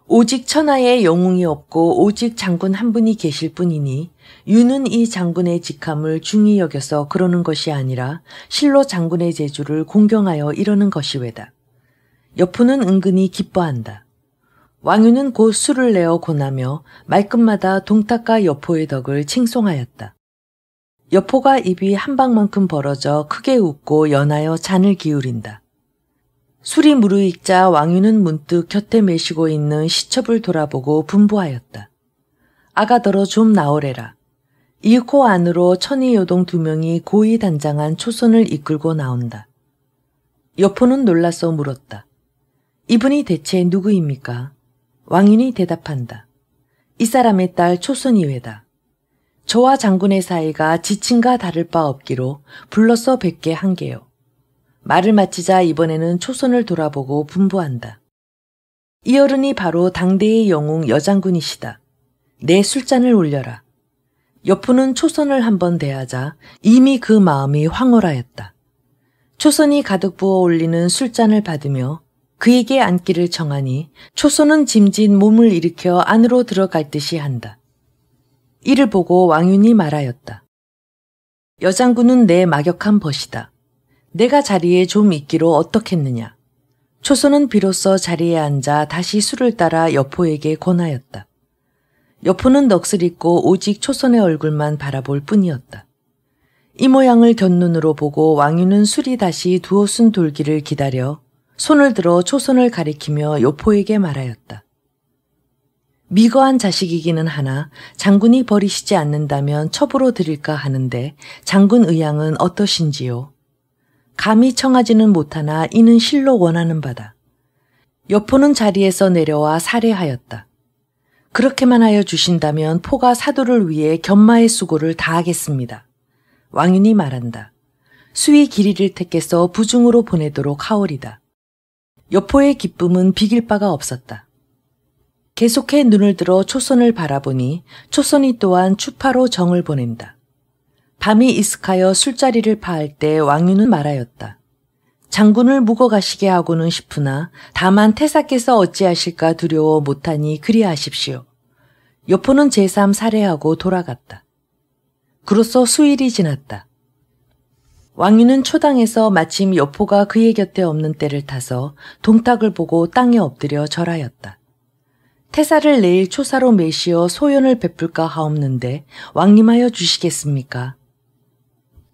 오직 천하에 영웅이 없고 오직 장군 한 분이 계실 뿐이니 유는 이 장군의 직함을 중히 여겨서 그러는 것이 아니라 실로 장군의 재주를 공경하여 이러는 것이외다. 여포는 은근히 기뻐한다. 왕유는 곧 술을 내어 권하며 말끝마다 동탁과 여포의 덕을 칭송하였다. 여포가 입이 한 방만큼 벌어져 크게 웃고 연하여 잔을 기울인다. 술이 무르익자 왕유는 문득 곁에 매시고 있는 시첩을 돌아보고 분부하였다. 아가더러 좀 나오래라. 이윽고 안으로 천의요동 2명이 고이 단장한 초선을 이끌고 나온다. 여포는 놀라서 물었다. 이분이 대체 누구입니까? 왕윤이 대답한다. 이 사람의 딸 초선이외다. 저와 장군의 사이가 지친과 다를 바 없기로 불러서 뵙게 한 게요. 말을 마치자 이번에는 초선을 돌아보고 분부한다. 이 어른이 바로 당대의 영웅 여장군이시다. 내 술잔을 올려라. 여포는 초선을 한번 대하자 이미 그 마음이 황홀하였다. 초선이 가득 부어 올리는 술잔을 받으며 그에게 앉기를 청하니 초선은 짐짓 몸을 일으켜 안으로 들어갈 듯이 한다. 이를 보고 왕윤이 말하였다. 여장군은 내 막역한 벗이다. 내가 자리에 좀 있기로 어떻겠느냐. 초선은 비로소 자리에 앉아 다시 술을 따라 여포에게 권하였다. 여포는 넋을 잃고 오직 초선의 얼굴만 바라볼 뿐이었다. 이 모양을 곁눈으로 보고 왕윤은 술이 다시 두어순 돌기를 기다려 손을 들어 초선을 가리키며 여포에게 말하였다. 미거한 자식이기는 하나 장군이 버리시지 않는다면 첩으로 드릴까 하는데 장군 의향은 어떠신지요? 감히 청하지는 못하나 이는 실로 원하는 바다. 여포는 자리에서 내려와 살해하였다. 그렇게만 하여 주신다면 포가 사도를 위해 견마의 수고를 다하겠습니다. 왕윤이 말한다. 수의 길이를 택해서 부중으로 보내도록 하오리다. 여포의 기쁨은 비길 바가 없었다. 계속해 눈을 들어 초선을 바라보니 초선이 또한 추파로 정을 보낸다. 밤이 이슥하여 술자리를 파할 때 왕윤은 말하였다. 장군을 묵어가시게 하고는 싶으나 다만 태사께서 어찌하실까 두려워 못하니 그리하십시오. 여포는 제3 살해하고 돌아갔다. 그로써 수일이 지났다. 왕윤은 초당에서 마침 여포가 그의 곁에 없는 때를 타서 동탁을 보고 땅에 엎드려 절하였다. 태사를 내일 초사로 매시어 소연을 베풀까 하옵는데 왕님하여 주시겠습니까?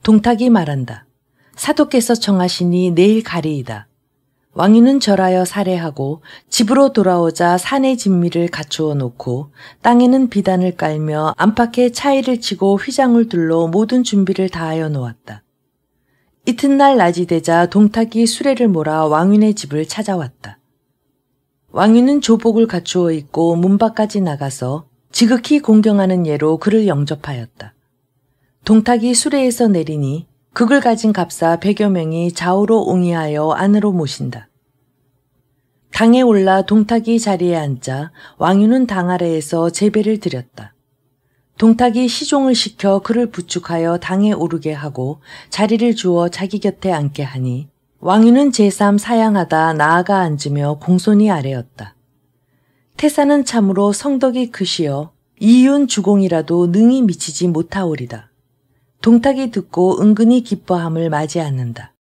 동탁이 말한다. 사도께서 청하시니 내일 가리이다. 왕윤은 절하여 살해하고 집으로 돌아오자 산의 진미를 갖추어 놓고 땅에는 비단을 깔며 안팎에 차이를 치고 휘장을 둘러 모든 준비를 다하여 놓았다. 이튿날 낮이 되자 동탁이 수레를 몰아 왕윤의 집을 찾아왔다. 왕윤은 조복을 갖추어 입고 문 밖까지 나가서 지극히 공경하는 예로 그를 영접하였다. 동탁이 수레에서 내리니 극을 가진 갑사 100여 명이 좌우로 옹이하여 안으로 모신다. 당에 올라 동탁이 자리에 앉자 왕윤은 당 아래에서 제배를 드렸다. 동탁이 시종을 시켜 그를 부축하여 당에 오르게 하고 자리를 주어 자기 곁에 앉게 하니 왕윤은 제3 사양하다 나아가 앉으며 공손히 아뢰었다. 태사는 참으로 성덕이 크시어 이윤 주공이라도 능히 미치지 못하오리다. 동탁이 듣고 은근히 기뻐함을 맞이 않는다.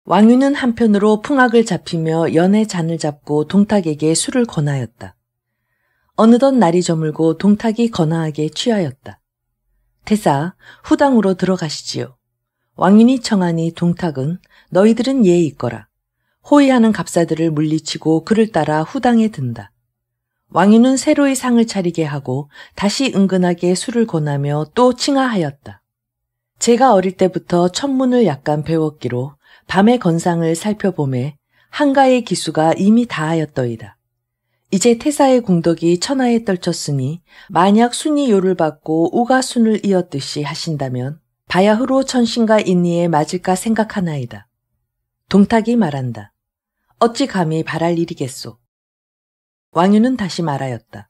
왕윤은 한편으로 풍악을 잡히며 연의 잔을 잡고 동탁에게 술을 권하였다. 어느덧 날이 저물고 동탁이 거나하게 취하였다. 태사, 후당으로 들어가시지요. 왕윤이 청하니 동탁은 너희들은 예에 있거라. 호위하는 갑사들을 물리치고 그를 따라 후당에 든다. 왕윤은 새로이 상을 차리게 하고 다시 은근하게 술을 권하며 또 칭하하였다. 제가 어릴 때부터 천문을 약간 배웠기로 밤의 건상을 살펴보매 한가의 기수가 이미 다하였더이다. 이제 태사의 궁덕이 천하에 떨쳤으니 만약 순이 요를 받고 우가 순을 이었듯이 하신다면 바야흐로 천신과 인리에 맞을까 생각하나이다. 동탁이 말한다. 어찌 감히 바랄 일이겠소. 왕윤은 다시 말하였다.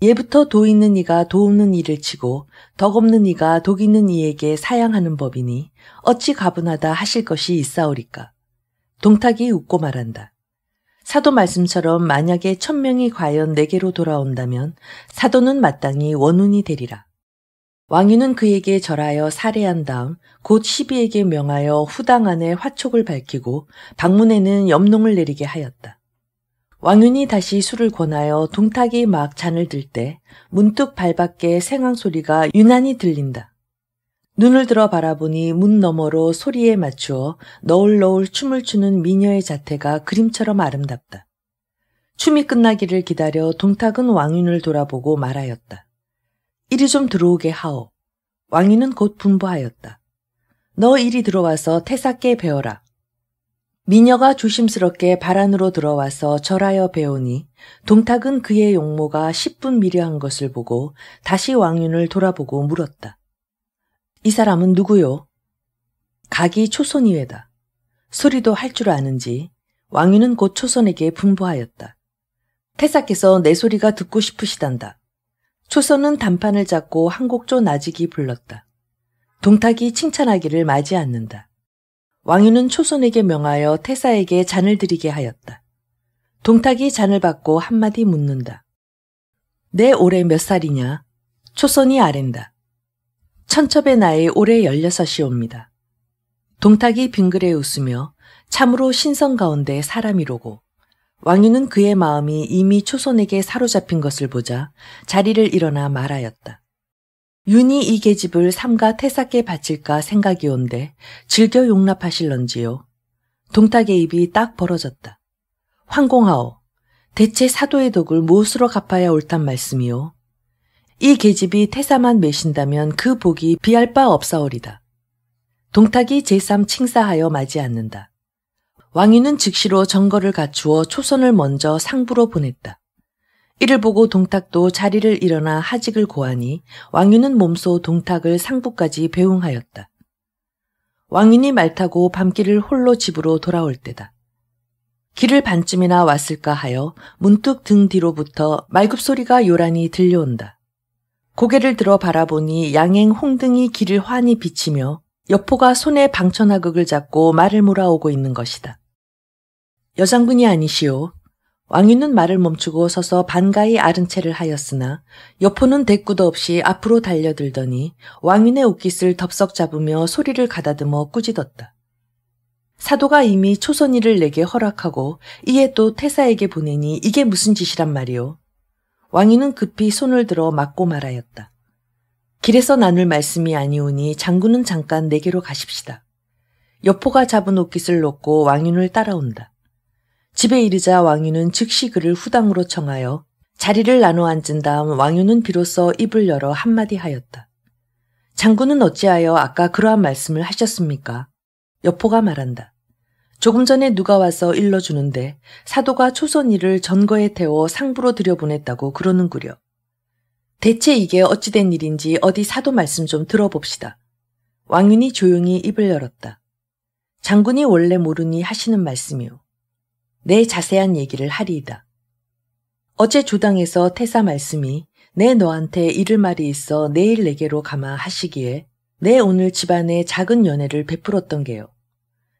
예부터 도 있는 이가 도 없는 이를 치고 덕 없는 이가 독 있는 이에게 사양하는 법이니 어찌 가분하다 하실 것이 있사오리까. 동탁이 웃고 말한다. 사도 말씀처럼 만약에 1000명이 과연 내게로 돌아온다면 사도는 마땅히 원운이 되리라. 왕윤은 그에게 절하여 살해한 다음 곧 시비에게 명하여 후당 안에 화촉을 밝히고 방문에는 염농을 내리게 하였다. 왕윤이 다시 술을 권하여 동탁이 막 잔을 들 때 문득 발 밖에 생황 소리가 유난히 들린다. 눈을 들어 바라보니 문 너머로 소리에 맞추어 너울너울 춤을 추는 미녀의 자태가 그림처럼 아름답다. 춤이 끝나기를 기다려 동탁은 왕윤을 돌아보고 말하였다. 이리 좀 들어오게 하오. 왕유는 곧 분부하였다. 너 이리 들어와서 태사께 배워라. 미녀가 조심스럽게 발 안으로 들어와서 절하여 배우니 동탁은 그의 용모가 10분 미려한 것을 보고 다시 왕윤을 돌아보고 물었다. 이 사람은 누구요? 각이 초손이외다. 소리도 할 줄 아는지 왕윤은 곧 초손에게 분부하였다. 태사께서 내 소리가 듣고 싶으시단다. 초손은 단판을 잡고 한 곡조 나직이 불렀다. 동탁이 칭찬하기를 마지 않는다. 왕유는 초손에게 명하여 태사에게 잔을 드리게 하였다. 동탁이 잔을 받고 한마디 묻는다. 내 올해 몇 살이냐? 초손이 아랜다. 천첩의 나이 올해 16이옵니다. 동탁이 빙그레 웃으며 참으로 신성 가운데 사람이로고 왕유는 그의 마음이 이미 초손에게 사로잡힌 것을 보자 자리를 일어나 말하였다. 윤이 이 계집을 삼가 태사께 바칠까 생각이 온데 즐겨 용납하실런지요. 동탁의 입이 딱 벌어졌다. 황공하오. 대체 사도의 덕을 무엇으로 갚아야 옳단 말씀이요. 이 계집이 태사만 매신다면 그 복이 비할 바 없사오리다. 동탁이 제삼 칭사하여 마지 않는다. 왕유는 즉시로 정거를 갖추어 초선을 먼저 상부로 보냈다. 이를 보고 동탁도 자리를 일어나 하직을 고하니 왕윤은 몸소 동탁을 상부까지 배웅하였다. 왕윤이 말 타고 밤길을 홀로 집으로 돌아올 때다. 길을 반쯤이나 왔을까 하여 문득 등 뒤로부터 말굽소리가 요란히 들려온다. 고개를 들어 바라보니 양행 홍등이 길을 환히 비치며 여포가 손에 방천하극을 잡고 말을 몰아오고 있는 것이다. 여장군이 아니시오. 왕유는 말을 멈추고 서서 반가이 아른 채를 하였으나 여포는 대꾸도 없이 앞으로 달려들더니 왕윤의 옷깃을 덥석 잡으며 소리를 가다듬어 꾸짖었다. 사도가 이미 초선이를 내게 허락하고 이에 또 태사에게 보내니 이게 무슨 짓이란 말이오. 왕유는 급히 손을 들어 막고 말하였다. 길에서 나눌 말씀이 아니오니 장군은 잠깐 내게로 가십시다. 여포가 잡은 옷깃을 놓고 왕윤을 따라온다. 집에 이르자 왕유는 즉시 그를 후당으로 청하여 자리를 나눠 앉은 다음 왕유는 비로소 입을 열어 한마디 하였다. 장군은 어찌하여 아까 그러한 말씀을 하셨습니까? 여포가 말한다. 조금 전에 누가 와서 일러주는데 사도가 초선이를 전거에 태워 상부로 들여보냈다고 그러는구려. 대체 이게 어찌된 일인지 어디 사도 말씀 좀 들어봅시다. 왕윤이 조용히 입을 열었다. 장군이 원래 모르니 하시는 말씀이오. 내 자세한 얘기를 하리이다. 어제 조당에서 태사 말씀이 내 너한테 이를 말이 있어 내일 내게로 가마 하시기에 내 오늘 집안에 작은 연회를 베풀었던 게요.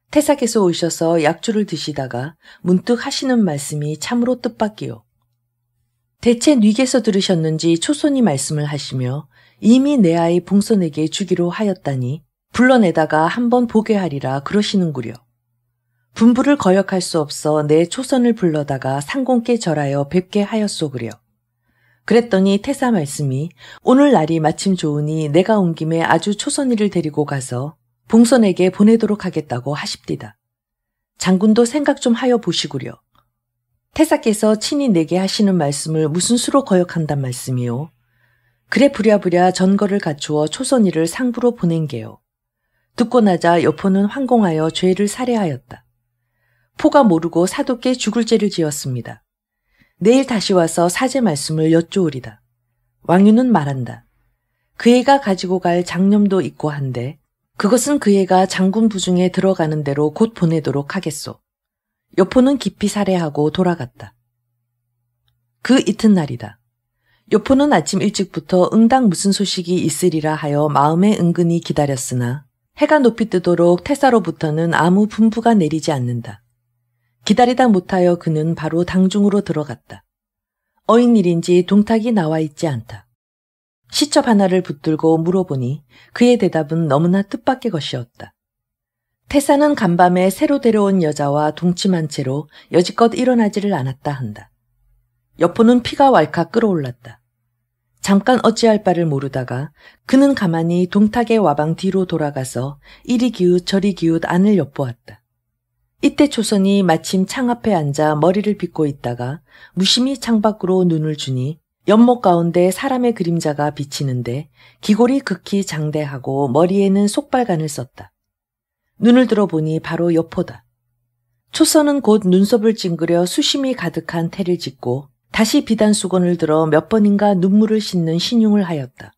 태사께서 오셔서 약주를 드시다가 문득 하시는 말씀이 참으로 뜻밖이요. 대체 뉘게서 들으셨는지 초손이 말씀을 하시며 이미 내 아이 봉선에게 주기로 하였다니 불러내다가 한번 보게 하리라 그러시는구려. 분부를 거역할 수 없어 내 초선을 불러다가 상공께 절하여 뵙게 하였소그려. 그랬더니 태사 말씀이 오늘 날이 마침 좋으니 내가 온 김에 아주 초선이를 데리고 가서 봉선에게 보내도록 하겠다고 하십디다. 장군도 생각 좀 하여 보시구려. 태사께서 친히 내게 하시는 말씀을 무슨 수로 거역한단 말씀이요. 그래 부랴부랴 전거를 갖추어 초선이를 상부로 보낸 게요. 듣고 나자 여포는 황공하여 죄를 살해하였다. 포가 모르고 사도께 죽을 죄를 지었습니다. 내일 다시 와서 사제 말씀을 여쭈으리다. 왕유는 말한다. 그 애가 가지고 갈 장념도 있고 한데 그것은 그 애가 장군 부중에 들어가는 대로 곧 보내도록 하겠소. 여포는 깊이 살해하고 돌아갔다. 그 이튿날이다. 여포는 아침 일찍부터 응당 무슨 소식이 있으리라 하여 마음에 은근히 기다렸으나 해가 높이 뜨도록 태사로부터는 아무 분부가 내리지 않는다. 기다리다 못하여 그는 바로 당중으로 들어갔다. 어인일인지 동탁이 나와 있지 않다. 시첩 하나를 붙들고 물어보니 그의 대답은 너무나 뜻밖의 것이었다. 태사는 간밤에 새로 데려온 여자와 동침한 채로 여지껏 일어나지를 않았다 한다. 여포는 피가 왈칵 끓어올랐다. 잠깐 어찌할 바를 모르다가 그는 가만히 동탁의 와방 뒤로 돌아가서 이리 기웃 저리 기웃 안을 엿보았다. 이때 초선이 마침 창 앞에 앉아 머리를 빗고 있다가 무심히 창밖으로 눈을 주니 연못 가운데 사람의 그림자가 비치는데 기골이 극히 장대하고 머리에는 속발간을 썼다. 눈을 들어보니 바로 여포다. 초선은 곧 눈썹을 찡그려 수심이 가득한 태를 짓고 다시 비단 수건을 들어 몇 번인가 눈물을 씻는 신용을 하였다.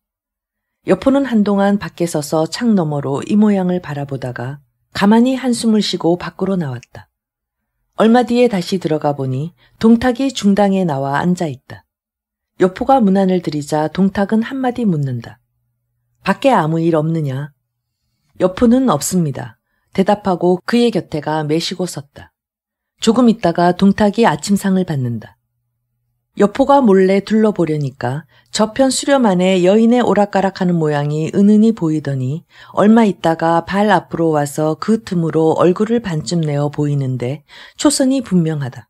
여포는 한동안 밖에 서서 창 너머로 이 모양을 바라보다가 가만히 한숨을 쉬고 밖으로 나왔다. 얼마 뒤에 다시 들어가 보니 동탁이 중당에 나와 앉아있다. 여포가 문안을 들이자 동탁은 한마디 묻는다. 밖에 아무 일 없느냐? 여포는 없습니다. 대답하고 그의 곁에가 매시고 섰다. 조금 있다가 동탁이 아침상을 받는다. 여포가 몰래 둘러보려니까 저편 수렴 안에 여인의 오락가락하는 모양이 은은히 보이더니 얼마 있다가 발 앞으로 와서 그 틈으로 얼굴을 반쯤 내어 보이는데 초선이 분명하다.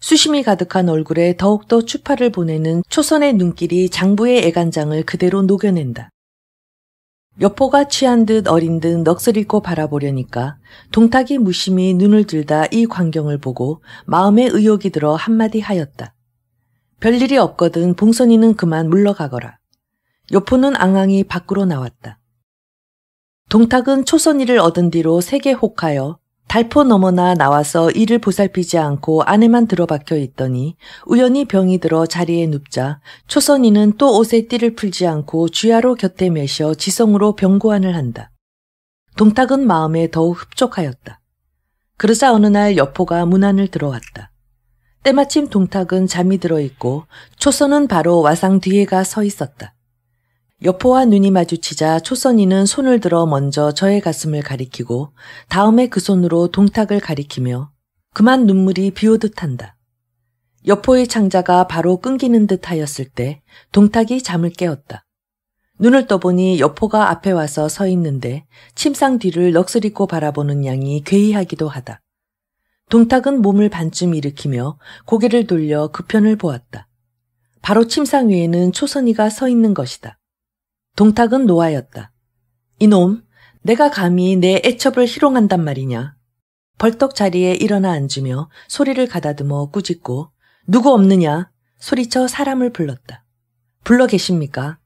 수심이 가득한 얼굴에 더욱더 추파를 보내는 초선의 눈길이 장부의 애간장을 그대로 녹여낸다. 여포가 취한 듯 어린 듯 넋을 잃고 바라보려니까 동탁이 무심히 눈을 들다 이 광경을 보고 마음에 의욕이 들어 한마디 하였다. 별일이 없거든 봉선이는 그만 물러가거라. 여포는 앙앙이 밖으로 나왔다. 동탁은 초선이를 얻은 뒤로 세게 혹하여 달포 너머나 나와서 이를 보살피지 않고 안에만 들어박혀 있더니 우연히 병이 들어 자리에 눕자 초선이는 또 옷에 띠를 풀지 않고 주야로 곁에 매셔 지성으로 병고안을 한다. 동탁은 마음에 더욱 흡족하였다. 그러자 어느 날 여포가 문안을 들어왔다. 때마침 동탁은 잠이 들어있고 초선은 바로 와상 뒤에가 서 있었다. 여포와 눈이 마주치자 초선이는 손을 들어 먼저 저의 가슴을 가리키고 다음에 그 손으로 동탁을 가리키며 그만 눈물이 비오듯 한다. 여포의 창자가 바로 끊기는 듯 하였을 때 동탁이 잠을 깨웠다. 눈을 떠보니 여포가 앞에 와서 서 있는데 침상 뒤를 넋을 잃고 바라보는 양이 괴이하기도 하다. 동탁은 몸을 반쯤 일으키며 고개를 돌려 그 편을 보았다. 바로 침상 위에는 초선이가 서 있는 것이다. 동탁은 노하였다. 이놈, 내가 감히 내 애첩을 희롱한단 말이냐. 벌떡 자리에 일어나 앉으며 소리를 가다듬어 꾸짖고 누구 없느냐 소리쳐 사람을 불렀다. 불러 계십니까?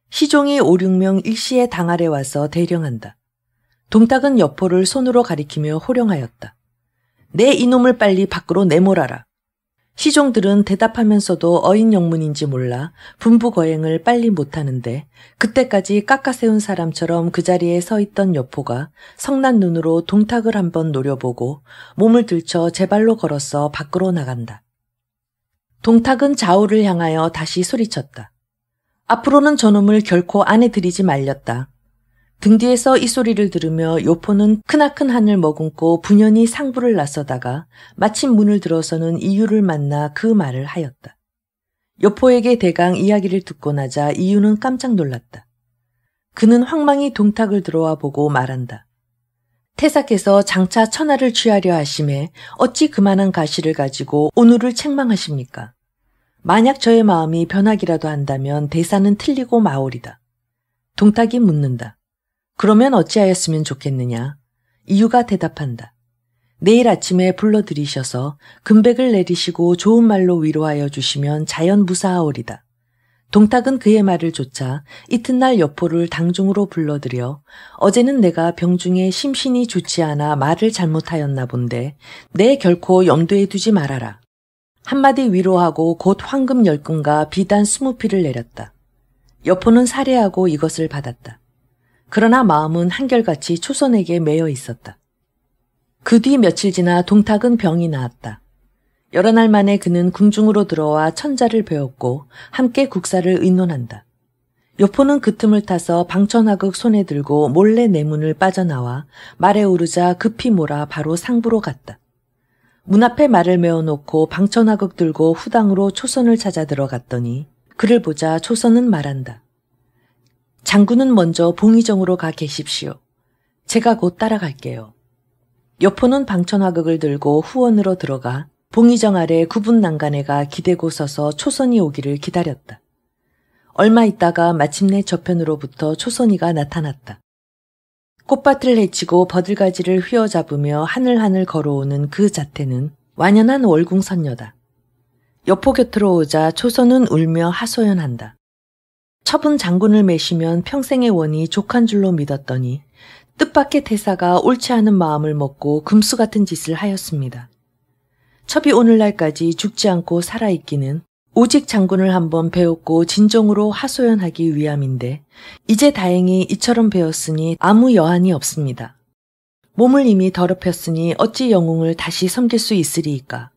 시종이 5, 6명 일시에 당 아래 와서 대령한다. 동탁은 여포를 손으로 가리키며 호령하였다. 내 이놈을 빨리 밖으로 내몰아라. 시종들은 대답하면서도 어인 영문인지 몰라 분부거행을 빨리 못하는데 그때까지 깎아세운 사람처럼 그 자리에 서 있던 여포가 성난 눈으로 동탁을 한번 노려보고 몸을 들쳐 제 발로 걸어서 밖으로 나간다. 동탁은 좌우를 향하여 다시 소리쳤다. 앞으로는 저놈을 결코 안에 들이지 말렸다. 등 뒤에서 이 소리를 들으며 여포는 크나큰 한을 머금고 분연히 상부를 나서다가 마침 문을 들어서는 이유를 만나 그 말을 하였다. 여포에게 대강 이야기를 듣고 나자 이유는 깜짝 놀랐다. 그는 황망히 동탁을 들어와 보고 말한다. 태사께서 장차 천하를 취하려 하심에 어찌 그만한 가시를 가지고 오늘을 책망하십니까? 만약 저의 마음이 변하기라도 한다면 대사는 틀리고 마오리다. 동탁이 묻는다. 그러면 어찌하였으면 좋겠느냐? 이유가 대답한다. 내일 아침에 불러들이셔서 금백을 내리시고 좋은 말로 위로하여 주시면 자연 무사하오리다. 동탁은 그의 말을 좇아 이튿날 여포를 당중으로 불러들여 어제는 내가 병중에 심신이 좋지 않아 말을 잘못하였나 본데 내 결코 염두에 두지 말아라. 한마디 위로하고 곧 황금 10금과 비단 20피를 내렸다. 여포는 살해하고 이것을 받았다. 그러나 마음은 한결같이 초선에게 매여 있었다. 그 뒤 며칠 지나 동탁은 병이 나았다. 여러 날 만에 그는 궁중으로 들어와 천자를 배웠고 함께 국사를 의논한다. 여포는 그 틈을 타서 방천하극 손에 들고 몰래 내문을 빠져나와 말에 오르자 급히 몰아 바로 상부로 갔다. 문 앞에 말을 메어놓고 방천하극 들고 후당으로 초선을 찾아 들어갔더니 그를 보자 초선은 말한다. 장군은 먼저 봉의정으로 가 계십시오. 제가 곧 따라갈게요. 여포는 방천하극을 들고 후원으로 들어가 봉의정 아래 구분 난간에가 기대고 서서 초선이 오기를 기다렸다. 얼마 있다가 마침내 저편으로부터 초선이가 나타났다. 꽃밭을 헤치고 버들가지를 휘어잡으며 하늘하늘 걸어오는 그 자태는 완연한 월궁선녀다. 여포 곁으로 오자 초선은 울며 하소연한다. 첩은 장군을 매시면 평생의 원이 족한 줄로 믿었더니 뜻밖의 태사가 옳지 않은 마음을 먹고 금수 같은 짓을 하였습니다. 첩이 오늘날까지 죽지 않고 살아있기는 오직 장군을 한번 배웠고 진정으로 하소연하기 위함인데 이제 다행히 이처럼 배웠으니 아무 여한이 없습니다. 몸을 이미 더럽혔으니 어찌 영웅을 다시 섬길 수 있으리이까.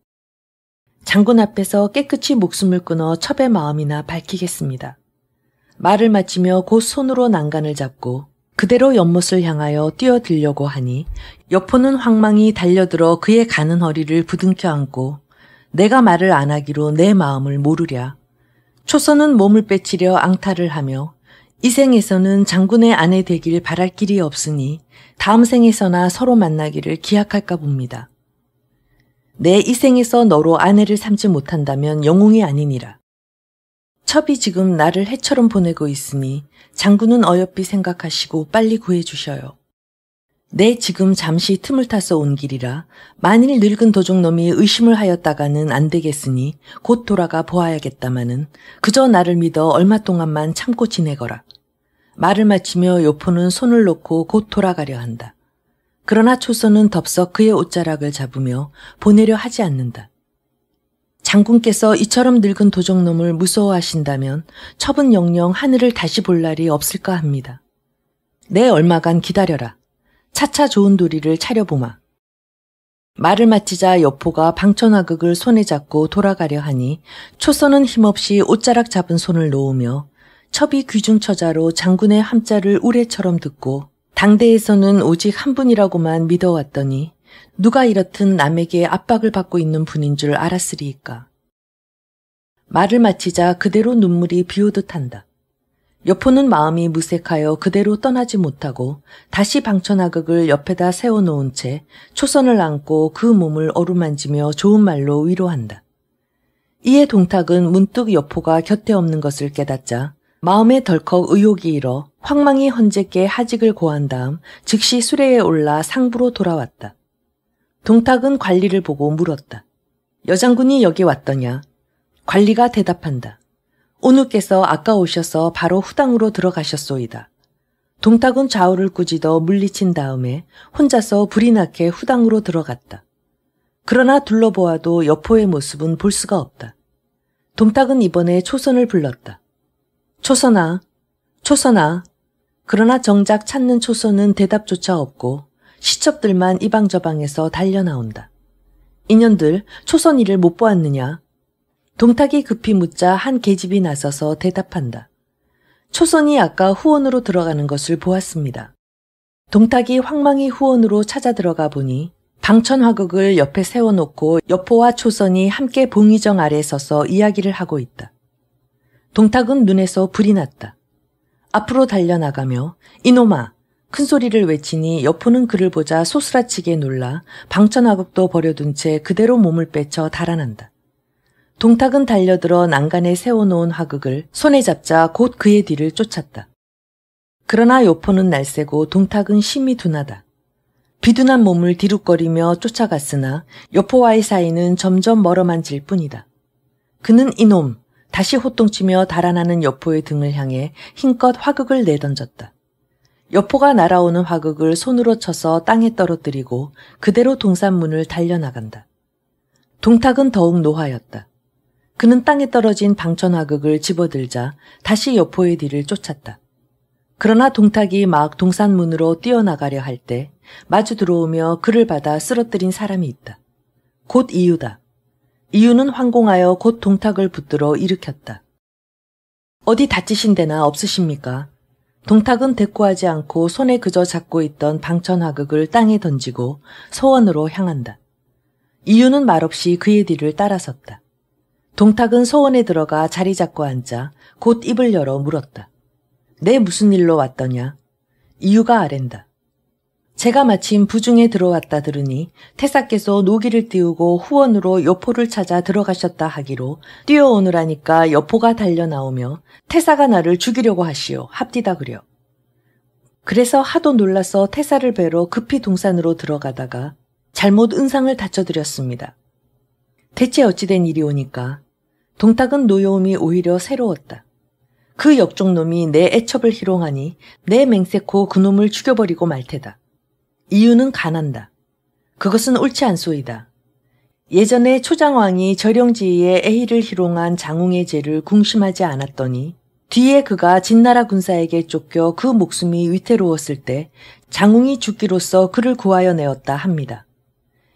장군 앞에서 깨끗이 목숨을 끊어 첩의 마음이나 밝히겠습니다. 말을 마치며 곧 손으로 난간을 잡고 그대로 연못을 향하여 뛰어들려고 하니 여포는 황망히 달려들어 그의 가는 허리를 부둥켜 안고 내가 말을 안 하기로 내 마음을 모르랴. 초선은 몸을 빼치려 앙탈을 하며 이 생에서는 장군의 아내 되길 바랄 길이 없으니 다음 생에서나 서로 만나기를 기약할까 봅니다. 내 이 생에서 너로 아내를 삼지 못한다면 영웅이 아니니라. 첩이 지금 나를 해처럼 보내고 있으니 장군은 어여삐 생각하시고 빨리 구해주셔요. 내 지금 잠시 틈을 타서 온 길이라 만일 늙은 도적놈이 의심을 하였다가는 안 되겠으니 곧 돌아가 보아야겠다마는 그저 나를 믿어 얼마 동안만 참고 지내거라. 말을 마치며 여포는 손을 놓고 곧 돌아가려 한다. 그러나 초선은 덥석 그의 옷자락을 잡으며 보내려 하지 않는다. 장군께서 이처럼 늙은 도적놈을 무서워하신다면 첩은 영영 하늘을 다시 볼 날이 없을까 합니다. 내 얼마간 기다려라. 차차 좋은 도리를 차려보마. 말을 마치자 여포가 방천화극을 손에 잡고 돌아가려 하니 초선은 힘없이 옷자락 잡은 손을 놓으며 첩이 귀중처자로 장군의 함자를 우레처럼 듣고 당대에서는 오직 한 분이라고만 믿어왔더니 누가 이렇듯 남에게 압박을 받고 있는 분인 줄 알았으리이까. 말을 마치자 그대로 눈물이 비오듯 한다. 여포는 마음이 무색하여 그대로 떠나지 못하고 다시 방천화극을 옆에다 세워놓은 채 초선을 안고 그 몸을 어루만지며 좋은 말로 위로한다. 이에 동탁은 문득 여포가 곁에 없는 것을 깨닫자 마음에 덜컥 의욕이 일어 황망히 헌제께 하직을 고한 다음 즉시 수레에 올라 상부로 돌아왔다. 동탁은 관리를 보고 물었다. 여장군이 여기 왔더냐? 관리가 대답한다. 오누께서 아까 오셔서 바로 후당으로 들어가셨소이다. 동탁은 좌우를 꾸짖어 물리친 다음에 혼자서 불이 나게 후당으로 들어갔다. 그러나 둘러보아도 여포의 모습은 볼 수가 없다. 동탁은 이번에 초선을 불렀다. 초선아, 초선아. 그러나 정작 찾는 초선은 대답조차 없고 시첩들만 이방저방에서 달려나온다. 인연들 초선이를 못 보았느냐? 동탁이 급히 묻자 한 계집이 나서서 대답한다. 초선이 아까 후원으로 들어가는 것을 보았습니다. 동탁이 황망히 후원으로 찾아 들어가 보니 방천화극을 옆에 세워놓고 여포와 초선이 함께 봉의정 아래 서서 이야기를 하고 있다. 동탁은 눈에서 불이 났다. 앞으로 달려나가며 이놈아! 큰 소리를 외치니 여포는 그를 보자 소스라치게 놀라 방천화극도 버려둔 채 그대로 몸을 빼쳐 달아난다. 동탁은 달려들어 난간에 세워놓은 화극을 손에 잡자 곧 그의 뒤를 쫓았다. 그러나 여포는 날새고 동탁은 심히 둔하다. 비둔한 몸을 뒤룩거리며 쫓아갔으나 여포와의 사이는 점점 멀어만질 뿐이다. 그는 이놈! 다시 호통치며 달아나는 여포의 등을 향해 힘껏 화극을 내던졌다. 여포가 날아오는 화극을 손으로 쳐서 땅에 떨어뜨리고 그대로 동산문을 달려나간다. 동탁은 더욱 노하였다. 그는 땅에 떨어진 방천화극을 집어들자 다시 여포의 뒤를 쫓았다. 그러나 동탁이 막 동산문으로 뛰어나가려 할 때 마주 들어오며 그를 받아 쓰러뜨린 사람이 있다. 곧 이유다. 이유는 황공하여 곧 동탁을 붙들어 일으켰다. 어디 다치신 데나 없으십니까? 동탁은 대꾸하지 않고 손에 그저 잡고 있던 방천화극을 땅에 던지고 소원으로 향한다. 이유는 말없이 그의 뒤를 따라섰다. 동탁은 소원에 들어가 자리 잡고 앉자 곧 입을 열어 물었다. 내 무슨 일로 왔더냐? 이유가 아랜다. 제가 마침 부중에 들어왔다 들으니 태사께서 노기를 띄우고 후원으로 여포를 찾아 들어가셨다 하기로 뛰어오느라니까 여포가 달려나오며 태사가 나를 죽이려고 하시오. 합디다 그려. 그래서 하도 놀라서 태사를 뵈러 급히 동산으로 들어가다가 잘못 은상을 다쳐드렸습니다. 대체 어찌된 일이 오니까 동탁은 노여움이 오히려 새로웠다. 그 역종놈이 내 애첩을 희롱하니 내 맹세코 그놈을 죽여버리고 말 테다. 이유는 간한다. 그것은 옳지 않소이다. 예전에 초장왕이 절영지의의 애희를 희롱한 장웅의 죄를 궁심하지 않았더니 뒤에 그가 진나라 군사에게 쫓겨 그 목숨이 위태로웠을 때 장웅이 죽기로써 그를 구하여 내었다 합니다.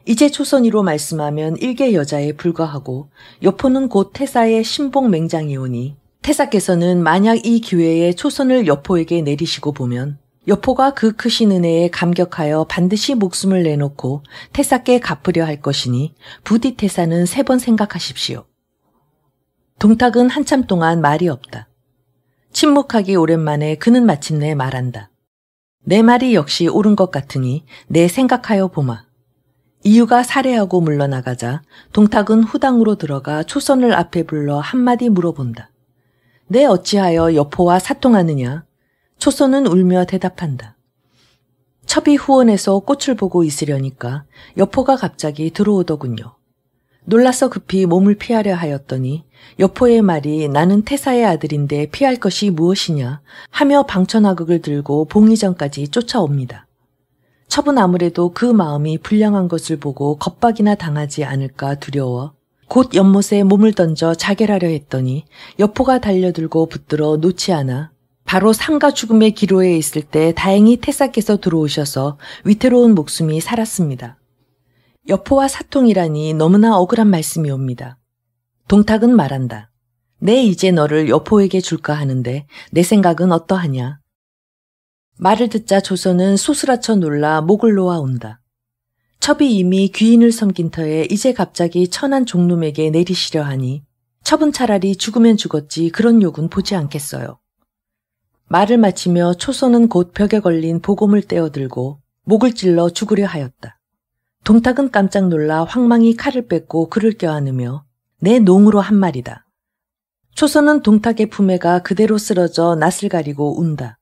이제 초선이로 말씀하면 일개 여자에 불과하고 여포는 곧 태사의 신복 맹장이오니 태사께서는 만약 이 기회에 초선을 여포에게 내리시고 보면 여포가 그 크신 은혜에 감격하여 반드시 목숨을 내놓고 태사께 갚으려 할 것이니 부디 태사는 3번 생각하십시오. 동탁은 한참 동안 말이 없다. 침묵하기 오랜만에 그는 마침내 말한다. 내 말이 역시 옳은 것 같으니 내 생각하여 보마. 이유가 살해하고 물러나가자 동탁은 후당으로 들어가 초선을 앞에 불러 한마디 물어본다. 내 어찌하여 여포와 사통하느냐? 초선은 울며 대답한다. 첩이 후원에서 꽃을 보고 있으려니까 여포가 갑자기 들어오더군요. 놀라서 급히 몸을 피하려 하였더니 여포의 말이 나는 태사의 아들인데 피할 것이 무엇이냐 하며 방천화극을 들고 봉의전까지 쫓아옵니다. 첩은 아무래도 그 마음이 불량한 것을 보고 겁박이나 당하지 않을까 두려워 곧 연못에 몸을 던져 자결하려 했더니 여포가 달려들고 붙들어 놓지 않아 바로 삶과 죽음의 기로에 있을 때 다행히 태사께서 들어오셔서 위태로운 목숨이 살았습니다. 여포와 사통이라니 너무나 억울한 말씀이옵니다. 동탁은 말한다. 내 이제 너를 여포에게 줄까 하는데 내 생각은 어떠하냐? 말을 듣자 조선은 소스라쳐 놀라 목을 놓아 온다. 첩이 이미 귀인을 섬긴 터에 이제 갑자기 천한 종놈에게 내리시려 하니 첩은 차라리 죽으면 죽었지 그런 욕은 보지 않겠어요. 말을 마치며 초선은 곧 벽에 걸린 보검을 떼어들고 목을 찔러 죽으려 하였다. 동탁은 깜짝 놀라 황망히 칼을 뺏고 그를 껴안으며 내 농으로 한 말이다. 초선은 동탁의 품에가 그대로 쓰러져 낯을 가리고 운다.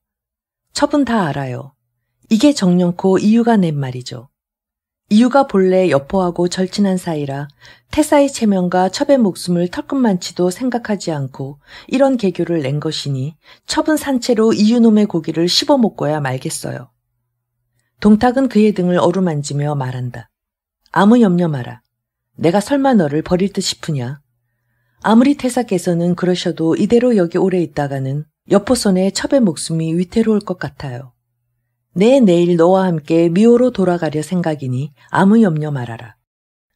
첩은 다 알아요. 이게 정령코 이유가 낸 말이죠. 이유가 본래 여포하고 절친한 사이라 태사의 체면과 첩의 목숨을 털끝만치도 생각하지 않고 이런 계교를 낸 것이니 첩은 산채로 이유놈의 고기를 씹어 먹고야 말겠어요. 동탁은 그의 등을 어루만지며 말한다. 아무 염려 마라. 내가 설마 너를 버릴 듯 싶으냐? 아무리 태사께서는 그러셔도 이대로 여기 오래 있다가는 여포 손에 첩의 목숨이 위태로울 것 같아요. 내일 너와 함께 미호로 돌아가려 생각이니 아무 염려 말아라.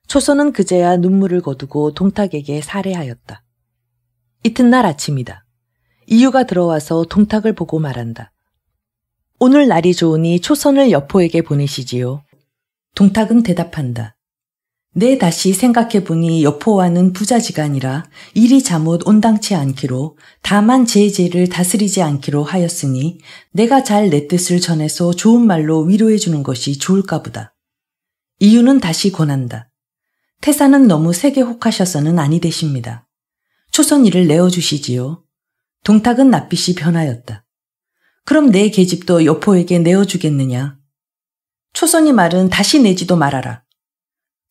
초선은 그제야 눈물을 거두고 동탁에게 살해하였다. 이튿날 아침이다. 이유가 들어와서 동탁을 보고 말한다. 오늘 날이 좋으니 초선을 여포에게 보내시지요. 동탁은 대답한다. 내 다시 생각해보니 여포와는 부자지간이라 일이 잘못 온당치 않기로 다만 제 죄를 다스리지 않기로 하였으니 내가 잘 내 뜻을 전해서 좋은 말로 위로해주는 것이 좋을까 보다. 이유는 다시 권한다. 태사는 너무 세게 혹하셔서는 아니 되십니다. 초선 일을 내어주시지요. 동탁은 낯빛이 변하였다. 그럼 내 계집도 여포에게 내어주겠느냐? 초선이 말은 다시 내지도 말아라.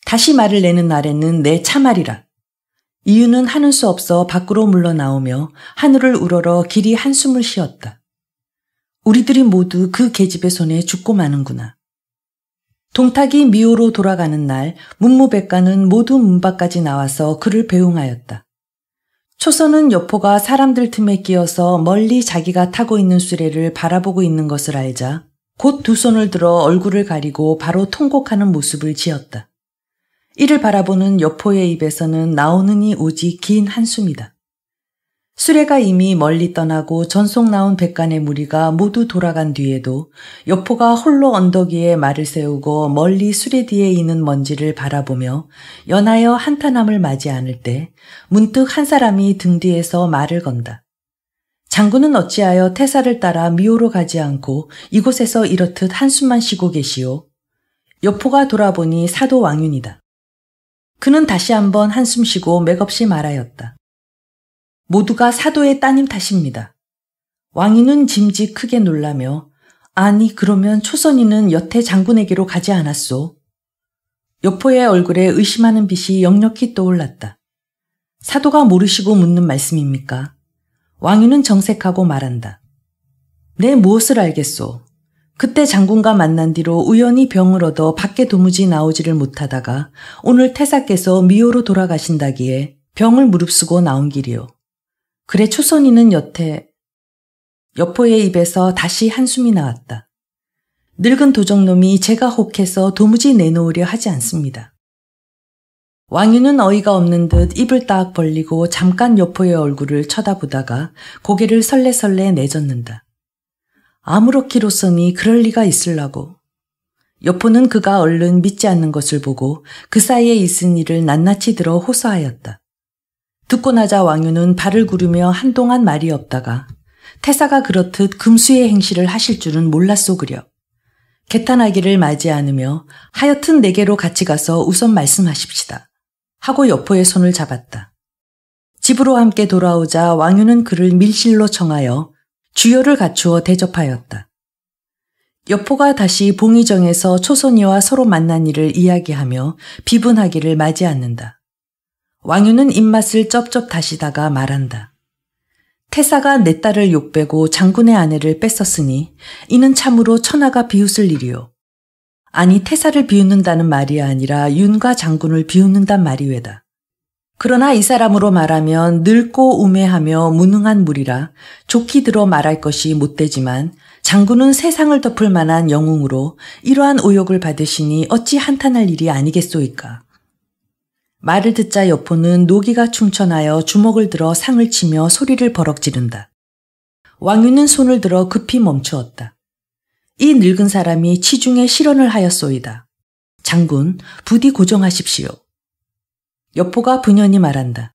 다시 말을 내는 날에는 내 차말이라. 이유는 하는 수 없어 밖으로 물러나오며 하늘을 우러러 길이 한숨을 쉬었다. 우리들이 모두 그 계집의 손에 죽고 마는구나. 동탁이 미호로 돌아가는 날 문무백관은 모두 문 밖까지 나와서 그를 배웅하였다. 초선은 여포가 사람들 틈에 끼어서 멀리 자기가 타고 있는 수레를 바라보고 있는 것을 알자 곧 두 손을 들어 얼굴을 가리고 바로 통곡하는 모습을 지었다. 이를 바라보는 여포의 입에서는 나오느니 오직 긴 한숨이다. 수레가 이미 멀리 떠나고 전속 나온 백관의 무리가 모두 돌아간 뒤에도 여포가 홀로 언덕 위에 말을 세우고 멀리 수레 뒤에 있는 먼지를 바라보며 연하여 한탄함을 맞이 않을 때 문득 한 사람이 등 뒤에서 말을 건다. 장군은 어찌하여 태사를 따라 미호로 가지 않고 이곳에서 이렇듯 한숨만 쉬고 계시오? 여포가 돌아보니 사도 왕윤이다. 그는 다시 한번 한숨 쉬고 맥없이 말하였다. 모두가 사도의 따님 탓입니다. 왕인은 짐짓 크게 놀라며 아니 그러면 초선이는 여태 장군에게로 가지 않았소? 여포의 얼굴에 의심하는 빛이 역력히 떠올랐다. 사도가 모르시고 묻는 말씀입니까? 왕유는 정색하고 말한다. 내 무엇을 알겠소? 그때 장군과 만난 뒤로 우연히 병을 얻어 밖에 도무지 나오지를 못하다가 오늘 태사께서 미호로 돌아가신다기에 병을 무릅쓰고 나온 길이요. 그래 초선이는 여포의 입에서 다시 한숨이 나왔다. 늙은 도적놈이 제가 혹해서 도무지 내놓으려 하지 않습니다. 왕유는 어이가 없는 듯 입을 딱 벌리고 잠깐 여포의 얼굴을 쳐다보다가 고개를 설레설레 내젓는다. 아무렇기로서니 그럴 리가 있으려고. 여포는 그가 얼른 믿지 않는 것을 보고 그 사이에 있은 일을 낱낱이 들어 호소하였다. 듣고 나자 왕유는 발을 구르며 한동안 말이 없다가 태사가 그렇듯 금수의 행실을 하실 줄은 몰랐소 그려. 개탄하기를 맞이 않으며 하여튼 내게로 같이 가서 우선 말씀하십시다. 하고 여포의 손을 잡았다. 집으로 함께 돌아오자 왕유는 그를 밀실로 청하여 주요를 갖추어 대접하였다. 여포가 다시 봉의정에서 초선이와 서로 만난 일을 이야기하며 비분하기를 맞이 않는다. 왕유는 입맛을 쩝쩝 다시다가 말한다. 태사가 내 딸을 욕배고 장군의 아내를 뺐었으니 이는 참으로 천하가 비웃을 일이요. 아니 태사를 비웃는다는 말이 아니라 윤과 장군을 비웃는단 말이 외다. 그러나 이 사람으로 말하면 늙고 우매하며 무능한 무리라 좋게 들어 말할 것이 못되지만 장군은 세상을 덮을 만한 영웅으로 이러한 오욕을 받으시니 어찌 한탄할 일이 아니겠소이까. 말을 듣자 여포는 노기가 충천하여 주먹을 들어 상을 치며 소리를 버럭 지른다. 왕유는 손을 들어 급히 멈추었다. 이 늙은 사람이 치중에 실언을 하였소이다. 장군, 부디 고정하십시오. 여포가 분연히 말한다.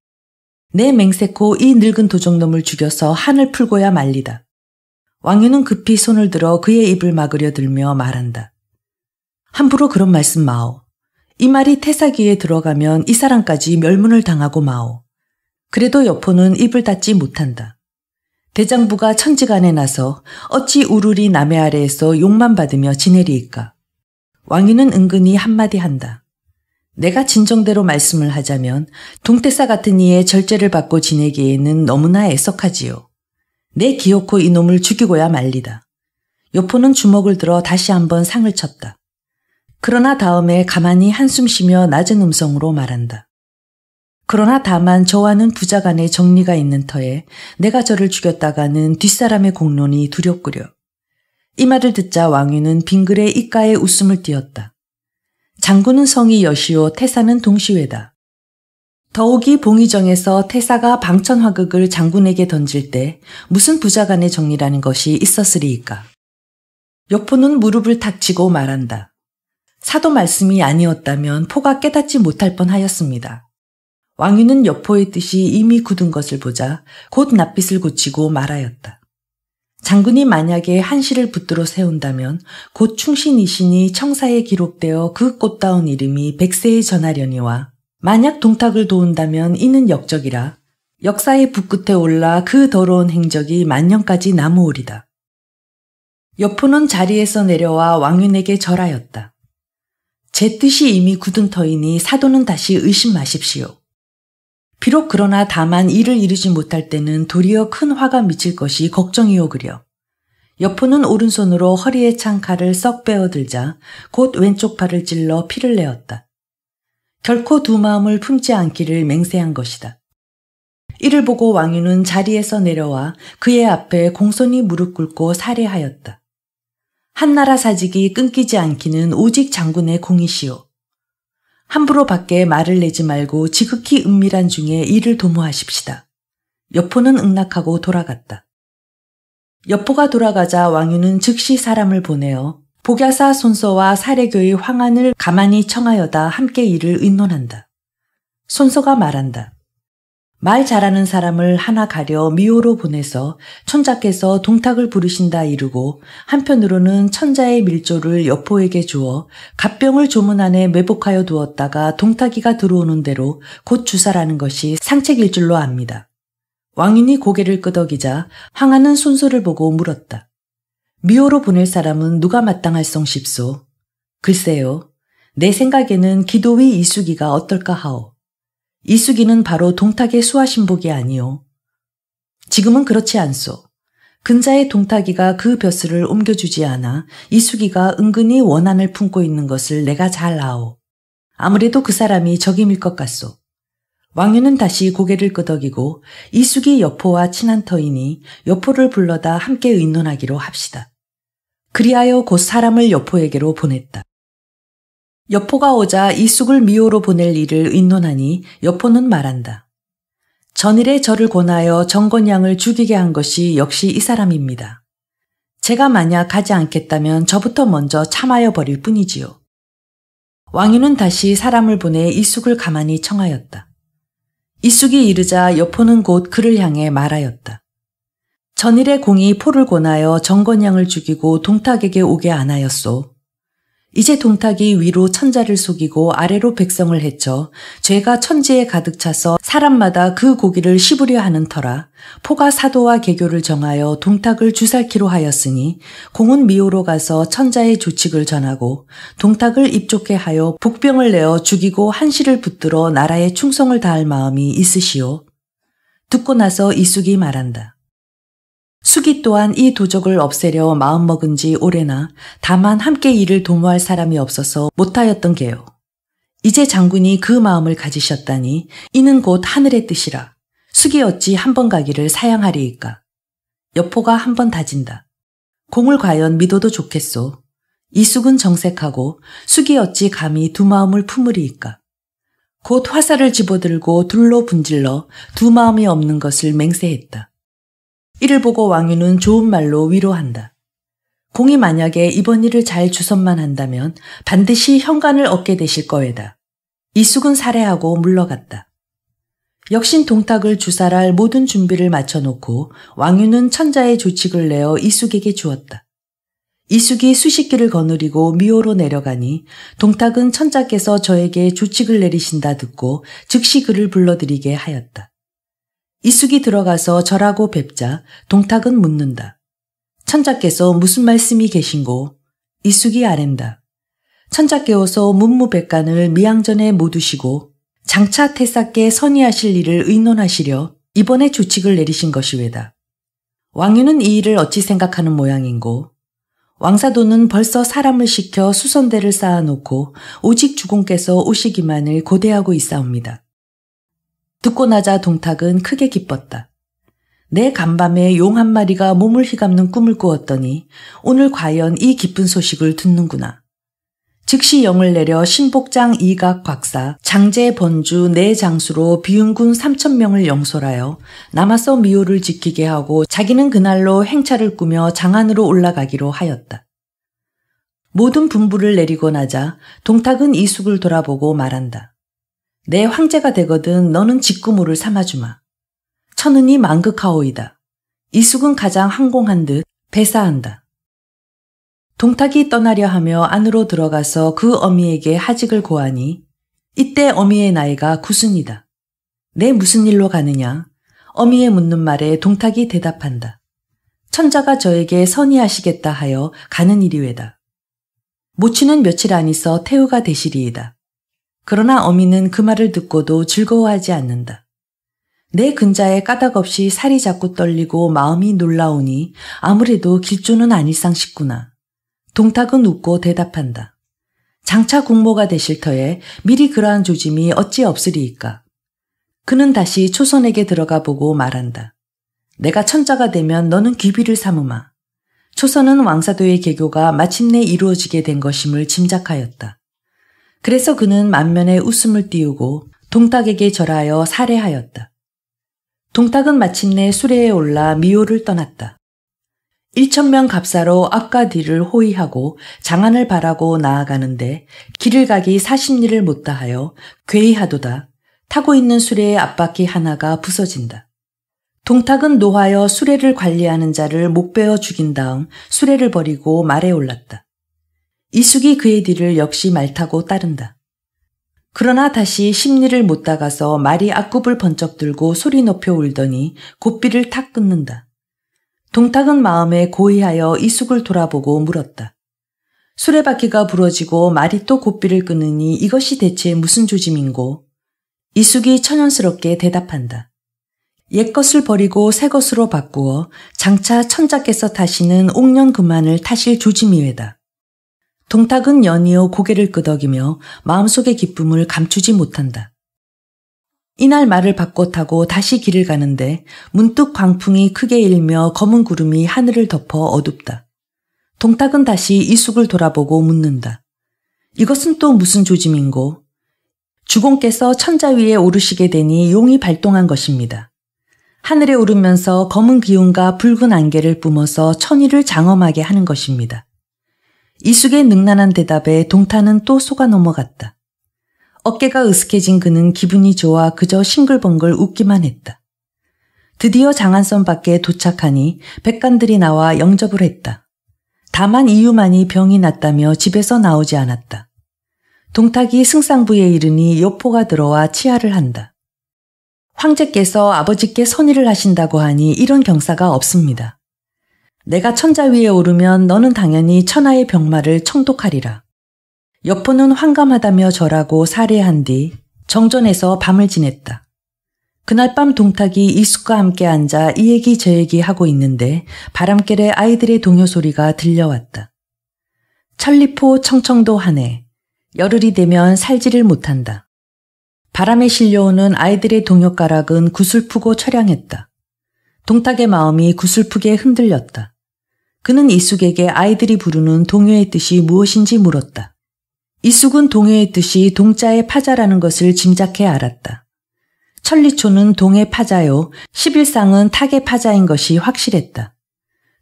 내 맹세코 이 늙은 도적놈을 죽여서 한을 풀고야 말리다. 왕유는 급히 손을 들어 그의 입을 막으려 들며 말한다. 함부로 그런 말씀 마오. 이 말이 태사 귀에 들어가면 이 사람까지 멸문을 당하고 마오. 그래도 여포는 입을 닫지 못한다. 대장부가 천지간에 나서 어찌 우르리 남의 아래에서 욕만 받으며 지내리이까. 왕유는 은근히 한마디 한다. 내가 진정대로 말씀을 하자면 동태사 같은 이의 절제를 받고 지내기에는 너무나 애석하지요. 내 기어코 이놈을 죽이고야 말리다. 여포는 주먹을 들어 다시 한번 상을 쳤다. 그러나 다음에 가만히 한숨 쉬며 낮은 음성으로 말한다. 그러나 다만 저와는 부자간의 정리가 있는 터에 내가 저를 죽였다가는 뒷사람의 공론이 두렵구려. 이 말을 듣자 왕유는 빙글에 입가에 웃음을 띄었다. 장군은 성이 여시오 태사는 동시외다. 더욱이 봉의정에서 태사가 방천화극을 장군에게 던질 때 무슨 부자간의 정리라는 것이 있었으리이까. 여포는 무릎을 탁 치고 말한다. 사도 말씀이 아니었다면 포가 깨닫지 못할 뻔하였습니다. 왕유는 여포의 뜻이 이미 굳은 것을 보자 곧 낯빛을 고치고 말하였다. 장군이 만약에 한시를 붙들어 세운다면 곧 충신이시니 청사에 기록되어 그 꽃다운 이름이 백세에 전하려니와 만약 동탁을 도운다면 이는 역적이라 역사의 붓끝에 올라 그 더러운 행적이 만년까지 남으오리다. 여포는 자리에서 내려와 왕윤에게 절하였다. 제 뜻이 이미 굳은 터이니 사도는 다시 의심 마십시오. 비록 그러나 다만 이를 이루지 못할 때는 도리어 큰 화가 미칠 것이 걱정이오 그려. 여포는 오른손으로 허리에 찬 칼을 썩 빼어들자 곧 왼쪽 팔을 찔러 피를 내었다. 결코 두 마음을 품지 않기를 맹세한 것이다. 이를 보고 왕유는 자리에서 내려와 그의 앞에 공손히 무릎 꿇고 살해하였다. 한나라 사직이 끊기지 않기는 오직 장군의 공이시오. 함부로 밖에 말을 내지 말고 지극히 은밀한 중에 이를 도모하십시다. 여포는 응낙하고 돌아갔다. 여포가 돌아가자 왕유는 즉시 사람을 보내어 복야사 손서와 사례교의 황한을 가만히 청하여다 함께 이를 의논한다. 손서가 말한다. 말 잘하는 사람을 하나 가려 미호로 보내서 촌자께서 동탁을 부르신다 이르고 한편으로는 천자의 밀조를 여포에게 주어 갑병을 조문 안에 매복하여 두었다가 동탁이가 들어오는 대로 곧 주사라는 것이 상책일 줄로 압니다. 왕인이 고개를 끄덕이자 황하는 손소를 보고 물었다. 미호로 보낼 사람은 누가 마땅할성십소? 글쎄요. 내 생각에는 기도위 이수기가 어떨까 하오. 이숙이는 바로 동탁의 수하신복이 아니오. 지금은 그렇지 않소. 근자의 동탁이가 그 벼슬을 옮겨주지 않아 이숙이가 은근히 원한을 품고 있는 것을 내가 잘 아오. 아무래도 그 사람이 적임일 것 같소. 왕유는 다시 고개를 끄덕이고 이숙이 여포와 친한 터이니 여포를 불러다 함께 의논하기로 합시다. 그리하여 곧 사람을 여포에게로 보냈다. 여포가 오자 이숙을 미호로 보낼 일을 의논하니 여포는 말한다. 전일에 저를 권하여 정건양을 죽이게 한 것이 역시 이 사람입니다. 제가 만약 가지 않겠다면 저부터 먼저 참아여 버릴 뿐이지요. 왕유는 다시 사람을 보내 이숙을 가만히 청하였다. 이숙이 이르자 여포는 곧 그를 향해 말하였다. 전일에 공이 포를 권하여 정건양을 죽이고 동탁에게 오게 안하였소. 이제 동탁이 위로 천자를 속이고 아래로 백성을 해쳐 죄가 천지에 가득 차서 사람마다 그 고기를 씹으려 하는 터라 포가 사도와 개교를 정하여 동탁을 주살키로 하였으니 공은 미호로 가서 천자의 조칙을 전하고 동탁을 입족해 하여 복병을 내어 죽이고 한시를 붙들어 나라에 충성을 다할 마음이 있으시오. 듣고 나서 이숙이 말한다. 숙이 또한 이 도적을 없애려 마음먹은 지 오래나 다만 함께 이를 도모할 사람이 없어서 못하였던 게요. 이제 장군이 그 마음을 가지셨다니 이는 곧 하늘의 뜻이라. 숙이 어찌 한 번 가기를 사양하리이까. 여포가 한 번 다진다. 공을 과연 믿어도 좋겠소. 이숙은 정색하고 숙이 어찌 감히 두 마음을 품으리이까. 곧 화살을 집어들고 둘로 분질러 두 마음이 없는 것을 맹세했다. 이를 보고 왕유는 좋은 말로 위로한다. 공이 만약에 이번 일을 잘 주선만 한다면 반드시 현관을 얻게 되실 거에다. 이숙은 살해하고 물러갔다. 역신 동탁을 주살할 모든 준비를 마쳐놓고 왕유는 천자의 조칙을 내어 이숙에게 주었다. 이숙이 수십 길을 거느리고 미호로 내려가니 동탁은 천자께서 저에게 조칙을 내리신다 듣고 즉시 그를 불러들이게 하였다. 이숙이 들어가서 절하고 뵙자 동탁은 묻는다. 천자께서 무슨 말씀이 계신고? 이숙이 아랜다. 천자께서 문무백관을 미양전에 못 두시고 장차 태사께 선의하실 일을 의논하시려 이번에 조칙을 내리신 것이외다. 왕유는 이 일을 어찌 생각하는 모양인고? 왕사도는 벌써 사람을 시켜 수선대를 쌓아놓고 오직 주공께서 오시기만을 고대하고 있사옵니다. 듣고 나자 동탁은 크게 기뻤다. 내 간밤에 용 한 마리가 몸을 휘감는 꿈을 꾸었더니 오늘 과연 이 기쁜 소식을 듣는구나. 즉시 영을 내려 신복장 이각 곽사 장제 번주 내 장수로 비윤군 3,000명을 영솔하여 남아서 미호를 지키게 하고 자기는 그날로 행차를 꾸며 장안으로 올라가기로 하였다. 모든 분부를 내리고 나자 동탁은 이숙을 돌아보고 말한다. 내 황제가 되거든 너는 직구모를 삼아주마. 천은이 만극하오이다. 이숙은 가장 항공한 듯 배사한다. 동탁이 떠나려 하며 안으로 들어가서 그 어미에게 하직을 고하니 이때 어미의 나이가 9순이다. 내 무슨 일로 가느냐? 어미의 묻는 말에 동탁이 대답한다. 천자가 저에게 선의하시겠다 하여 가는 일이외다. 모친은 며칠 안이서 태우가 되시리이다. 그러나 어미는 그 말을 듣고도 즐거워하지 않는다. 내 근자에 까닭없이 살이 자꾸 떨리고 마음이 놀라오니 아무래도 길조는 아닐상 싶구나. 동탁은 웃고 대답한다. 장차 국모가 되실 터에 미리 그러한 조짐이 어찌 없으리이까. 그는 다시 초선에게 들어가 보고 말한다. 내가 천자가 되면 너는 귀비를 삼으마. 초선은 왕사도의 개교가 마침내 이루어지게 된 것임을 짐작하였다. 그래서 그는 만면에 웃음을 띄우고 동탁에게 절하여 살해하였다. 동탁은 마침내 수레에 올라 미호를 떠났다. 1,000명 갑사로 앞과 뒤를 호위하고 장안을 바라고 나아가는데 길을 가기 40리를 못다하여 괴이하도다. 타고 있는 수레의 앞바퀴 하나가 부서진다. 동탁은 노하여 수레를 관리하는 자를 목베어 죽인 다음 수레를 버리고 말에 올랐다. 이숙이 그의 뒤를 역시 말 타고 따른다. 그러나 다시 10리를 못 다가서 말이 앞굽을 번쩍 들고 소리 높여 울더니 고삐를 탁 끊는다. 동탁은 마음에 고의하여 이숙을 돌아보고 물었다. 수레바퀴가 부러지고 말이 또 고삐를 끊으니 이것이 대체 무슨 조짐인고? 이숙이 천연스럽게 대답한다. 옛것을 버리고 새것으로 바꾸어 장차 천자께서 타시는 옥년 그만을 타실 조짐이외다. 동탁은 연이어 고개를 끄덕이며 마음속의 기쁨을 감추지 못한다. 이날 말을 바꿔 타고 다시 길을 가는데 문득 광풍이 크게 일며 검은 구름이 하늘을 덮어 어둡다. 동탁은 다시 이숙을 돌아보고 묻는다. 이것은 또 무슨 조짐인고? 주공께서 천자 위에 오르시게 되니 용이 발동한 것입니다. 하늘에 오르면서 검은 기운과 붉은 안개를 뿜어서 천위를 장엄하게 하는 것입니다. 이숙의 능란한 대답에 동탁은 또 속아 넘어갔다. 어깨가 으스해진 그는 기분이 좋아 그저 싱글벙글 웃기만 했다. 드디어 장안선 밖에 도착하니 백관들이 나와 영접을 했다. 다만 이유만이 병이 났다며 집에서 나오지 않았다. 동탁이 승상부에 이르니 여포가 들어와 치하를 한다. 황제께서 아버지께 선의를 하신다고 하니 이런 경사가 없습니다. 내가 천자 위에 오르면 너는 당연히 천하의 병마를 청독하리라. 여포는 황감하다며 절하고 살해한 뒤 정전에서 밤을 지냈다. 그날 밤 동탁이 이숙과 함께 앉아 이 얘기 저 얘기 하고 있는데 바람결에 아이들의 동요 소리가 들려왔다. 천리포 청청도 하네. 열흘이 되면 살지를 못한다. 바람에 실려오는 아이들의 동요가락은 구슬프고 처량했다. 동탁의 마음이 구슬프게 흔들렸다. 그는 이숙에게 아이들이 부르는 동요의 뜻이 무엇인지 물었다. 이숙은 동요의 뜻이 동자의 파자라는 것을 짐작해 알았다. 천리초는 동의 파자요, 11상은 탁의 파자인 것이 확실했다.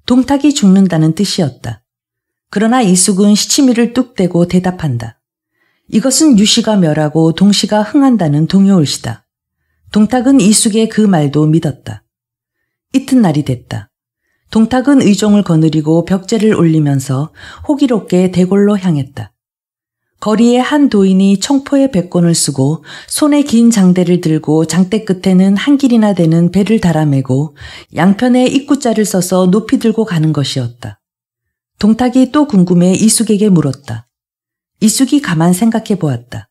동탁이 죽는다는 뜻이었다. 그러나 이숙은 시치미를 뚝 떼고 대답한다. 이것은 유시가 멸하고 동시가 흥한다는 동요올시다. 동탁은 이숙의 그 말도 믿었다. 이튿날이 됐다. 동탁은 의종을 거느리고 벽제를 올리면서 호기롭게 대궐로 향했다. 거리에 한 도인이 청포에 백권을 쓰고 손에 긴 장대를 들고 장대 끝에는 한 길이나 되는 배를 달아매고 양편에 입구자를 써서 높이 들고 가는 것이었다. 동탁이 또 궁금해 이숙에게 물었다. 이숙이 가만 생각해 보았다.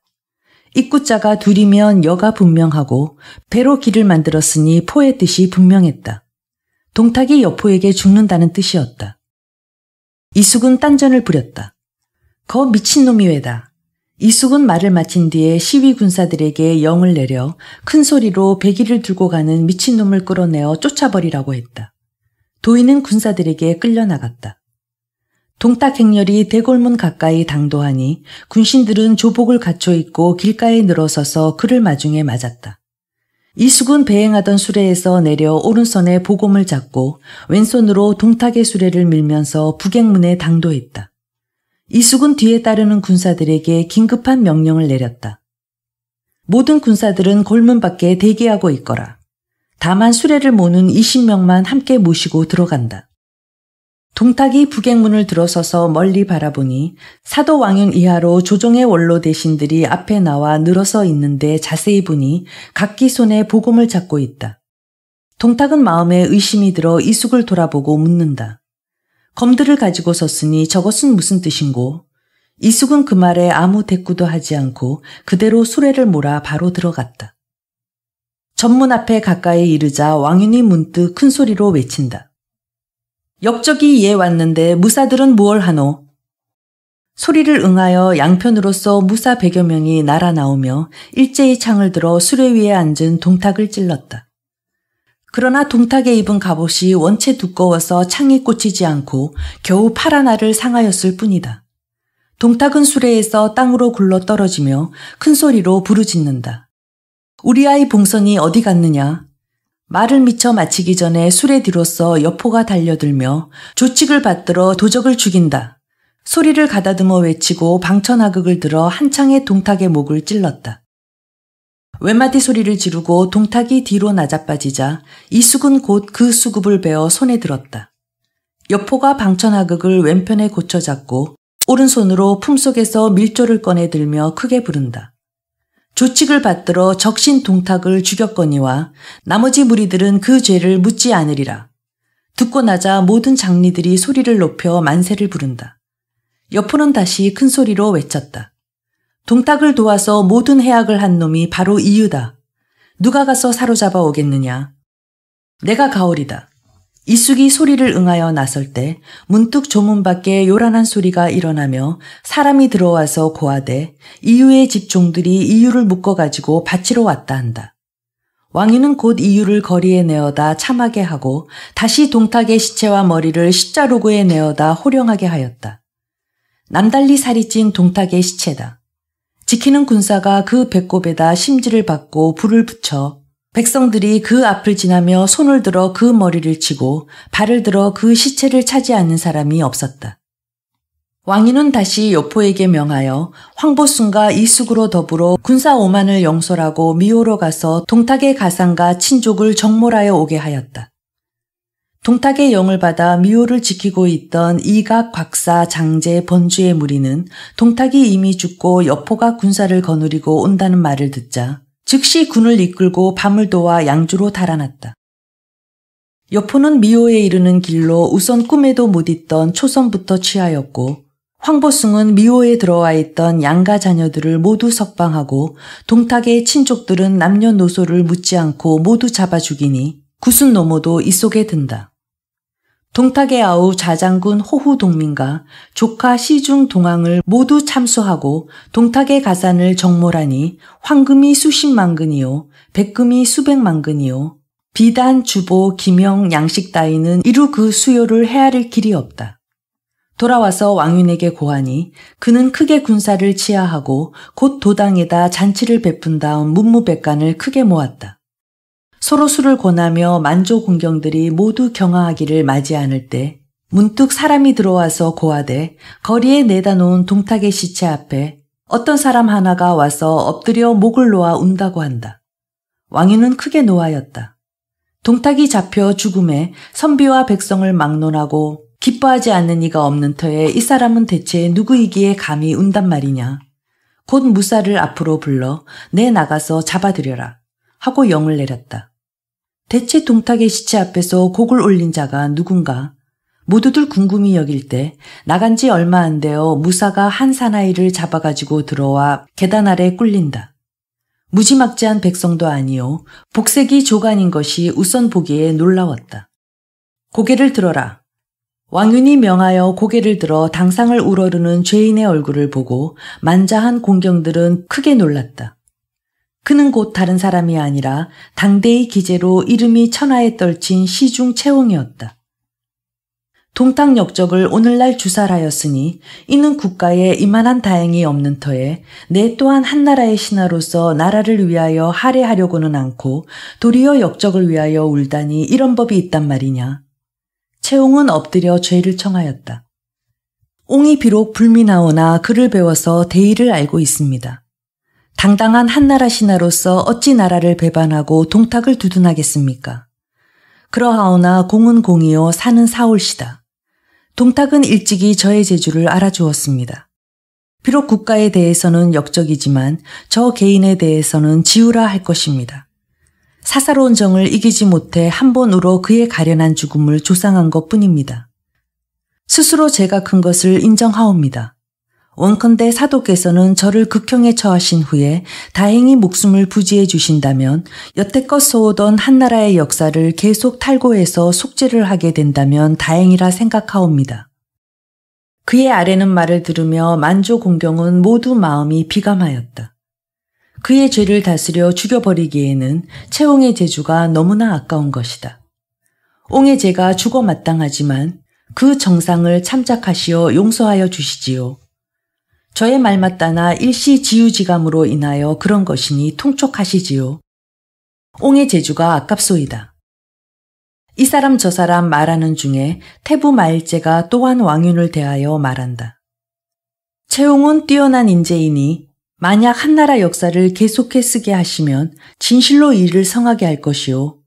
입구자가 둘이면 여가 분명하고 배로 길을 만들었으니 포의 뜻이 분명했다. 동탁이 여포에게 죽는다는 뜻이었다. 이숙은 딴전을 부렸다. 거 미친놈이 왜다. 이숙은 말을 마친 뒤에 시위 군사들에게 영을 내려 큰 소리로 배기를 들고 가는 미친놈을 끌어내어 쫓아버리라고 했다. 도인은 군사들에게 끌려나갔다. 동탁 행렬이 대궐문 가까이 당도하니 군신들은 조복을 갖춰 입고 길가에 늘어서서 그를 마중에 맞았다. 이숙은 배행하던 수레에서 내려 오른손에 보검을 잡고 왼손으로 동탁의 수레를 밀면서 북행문에 당도했다. 이숙은 뒤에 따르는 군사들에게 긴급한 명령을 내렸다. 모든 군사들은 골문 밖에 대기하고 있거라. 다만 수레를 모는 20명만 함께 모시고 들어간다. 동탁이 북행문을 들어서서 멀리 바라보니 사도 왕윤 이하로 조정의 원로 대신들이 앞에 나와 늘어서 있는데 자세히 보니 각기 손에 보검을 잡고 있다. 동탁은 마음에 의심이 들어 이숙을 돌아보고 묻는다. 검들을 가지고 섰으니 저것은 무슨 뜻인고? 이숙은 그 말에 아무 대꾸도 하지 않고 그대로 수레를 몰아 바로 들어갔다. 전문 앞에 가까이 이르자 왕윤이 문득 큰 소리로 외친다. 역적이 예 왔는데 무사들은 무얼 하노? 소리를 응하여 양편으로서 무사 100여 명이 날아 나오며 일제히 창을 들어 수레 위에 앉은 동탁을 찔렀다. 그러나 동탁의 입은 갑옷이 원체 두꺼워서 창이 꽂히지 않고 겨우 팔 하나를 상하였을 뿐이다. 동탁은 수레에서 땅으로 굴러 떨어지며 큰 소리로 부르짖는다. 우리 아이 봉선이 어디 갔느냐? 말을 미처 마치기 전에 수레 뒤로서 여포가 달려들며 조칙을 받들어 도적을 죽인다. 소리를 가다듬어 외치고 방천하극을 들어 한창의 동탁의 목을 찔렀다. 외마디 소리를 지르고 동탁이 뒤로 낮아빠지자 이숙은 곧 그 수급을 베어 손에 들었다. 여포가 방천하극을 왼편에 고쳐 잡고 오른손으로 품속에서 밀조를 꺼내 들며 크게 부른다. 조칙을 받들어 적신 동탁을 죽였거니와 나머지 무리들은 그 죄를 묻지 않으리라. 듣고 나자 모든 장리들이 소리를 높여 만세를 부른다. 여포는 다시 큰 소리로 외쳤다. 동탁을 도와서 모든 해악을 한 놈이 바로 이유다. 누가 가서 사로잡아 오겠느냐. 내가 가오리다. 이숙이 소리를 응하여 나설 때 문득 조문 밖에 요란한 소리가 일어나며 사람이 들어와서 고하되 이유의 집 종들이 이유를 묶어가지고 바치러 왔다 한다. 왕유는 곧 이유를 거리에 내어다 참하게 하고 다시 동탁의 시체와 머리를 십자로구에 내어다 호령하게 하였다. 남달리 살이 찐 동탁의 시체다. 지키는 군사가 그 배꼽에다 심지를 받고 불을 붙여 백성들이 그 앞을 지나며 손을 들어 그 머리를 치고 발을 들어 그 시체를 차지 않는 사람이 없었다. 왕유는 다시 여포에게 명하여 황보순과 이숙으로 더불어 군사 5만을 영솔하고 미호로 가서 동탁의 가상과 친족을 정몰하여 오게 하였다. 동탁의 영을 받아 미호를 지키고 있던 이각, 곽사, 장제, 번주의 무리는 동탁이 이미 죽고 여포가 군사를 거느리고 온다는 말을 듣자 즉시 군을 이끌고 밤을 도와 양주로 달아났다. 여포는 미호에 이르는 길로 우선 꿈에도 못 있던 초선부터 취하였고 황보숭은 미호에 들어와 있던 양가 자녀들을 모두 석방하고 동탁의 친족들은 남녀노소를 묻지 않고 모두 잡아 죽이니 구순 노모도 이 속에 든다. 동탁의 아우 자장군 호후동민과 조카 시중 동항을 모두 참수하고 동탁의 가산을 정몰하니 황금이 수십만 근이요 백금이 수백만 근이요 비단, 주보, 기명, 양식 따위는 이루 그 수요를 헤아릴 길이 없다. 돌아와서 왕윤에게 고하니 그는 크게 군사를 치하하고 곧 도당에다 잔치를 베푼 다음 문무백관을 크게 모았다. 서로 술을 권하며 만조 공경들이 모두 경하하기를 맞이 않을 때 문득 사람이 들어와서 고하되 거리에 내다 놓은 동탁의 시체 앞에 어떤 사람 하나가 와서 엎드려 목을 놓아 운다고 한다. 왕유는 크게 노하였다. 동탁이 잡혀 죽음에 선비와 백성을 막론하고 기뻐하지 않는 이가 없는 터에 이 사람은 대체 누구이기에 감히 운단 말이냐. 곧 무사를 앞으로 불러 내 나가서 잡아들여라 하고 영을 내렸다. 대체 동탁의 시체 앞에서 곡을 올린 자가 누군가 모두들 궁금히 여길 때 나간 지 얼마 안 되어 무사가 한 사나이를 잡아가지고 들어와 계단 아래 꿀린다. 무지막지한 백성도 아니요 복색이 조간인 것이 우선 보기에 놀라웠다. 고개를 들어라. 왕윤이 명하여 고개를 들어 당상을 우러르는 죄인의 얼굴을 보고 만자한 공경들은 크게 놀랐다. 그는 곧 다른 사람이 아니라 당대의 기재로 이름이 천하에 떨친 시중 채홍이었다. 동탁 역적을 오늘날 주살하였으니 이는 국가에 이만한 다행이 없는 터에 내 또한 한나라의 신하로서 나라를 위하여 할애하려고는 않고 도리어 역적을 위하여 울다니 이런 법이 있단 말이냐. 채홍은 엎드려 죄를 청하였다. 옹이 비록 불미나오나 그를 배워서 대의를 알고 있습니다. 당당한 한나라 신하로서 어찌 나라를 배반하고 동탁을 두둔하겠습니까? 그러하오나 공은 공이요 사는 사올시다. 동탁은 일찍이 저의 재주를 알아주었습니다. 비록 국가에 대해서는 역적이지만 저 개인에 대해서는 지우라 할 것입니다. 사사로운 정을 이기지 못해 한 번으로 그의 가련한 죽음을 조상한 것뿐입니다. 스스로 제가 큰 것을 인정하옵니다. 원컨대 사도께서는 저를 극형에 처하신 후에 다행히 목숨을 부지해 주신다면 여태껏 써오던 한나라의 역사를 계속 탈고해서 속죄를 하게 된다면 다행이라 생각하옵니다. 그의 아뢰는 말을 들으며 만조 공경은 모두 마음이 비감하였다. 그의 죄를 다스려 죽여버리기에는 채홍의 재주가 너무나 아까운 것이다. 옹의 죄가 죽어 마땅하지만 그 정상을 참작하시어 용서하여 주시지요. 저의 말 맞다나 일시지우지감으로 인하여 그런 것이니 통촉하시지요. 옹의 재주가 아깝소이다. 이 사람 저 사람 말하는 중에 태부 마일제가 또한 왕윤을 대하여 말한다. 채홍은 뛰어난 인재이니 만약 한나라 역사를 계속해 쓰게 하시면 진실로 일을 성하게 할 것이요.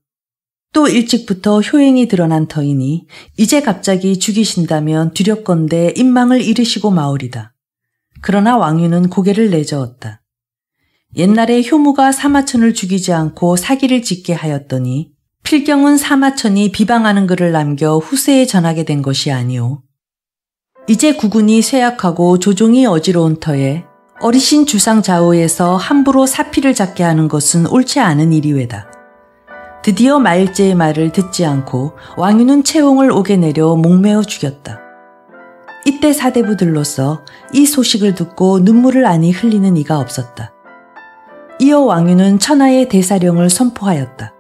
또 일찍부터 효행이 드러난 터이니 이제 갑자기 죽이신다면 두렵건대 인망을 잃으시고 마오리다. 그러나 왕유는 고개를 내저었다. 옛날에 효무가 사마천을 죽이지 않고 사기를 짓게 하였더니 필경은 사마천이 비방하는 글을 남겨 후세에 전하게 된 것이 아니오. 이제 국운이 쇠약하고 조종이 어지러운 터에 어리신 주상 좌우에서 함부로 사피를 잡게 하는 것은 옳지 않은 일이외다. 드디어 마일제의 말을 듣지 않고 왕유는 채옹을 옥에 내려 목매어 죽였다. 이때 사대부들로서 이 소식을 듣고 눈물을 아니 흘리는 이가 없었다. 이어 왕유는 천하의 대사령을 선포하였다.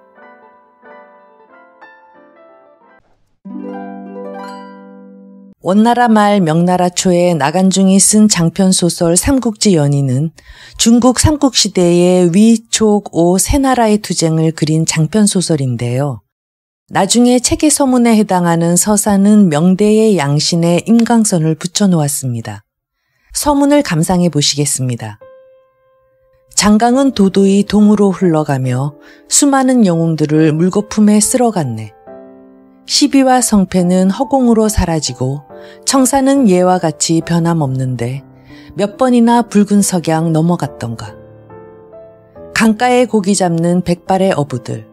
원나라 말 명나라 초에 나간중이 쓴 장편소설 삼국지연의는 중국 삼국시대의 위, 촉, 오 세 나라의 투쟁을 그린 장편소설인데요. 나중에 책의 서문에 해당하는 서사는 명대의 양신에 임강선을 붙여놓았습니다. 서문을 감상해 보시겠습니다. 장강은 도도히 동으로 흘러가며 수많은 영웅들을 물거품에 쓸어갔네. 시비와 성패는 허공으로 사라지고 청사는 예와 같이 변함없는데 몇 번이나 붉은 석양 넘어갔던가. 강가에 고기 잡는 백발의 어부들,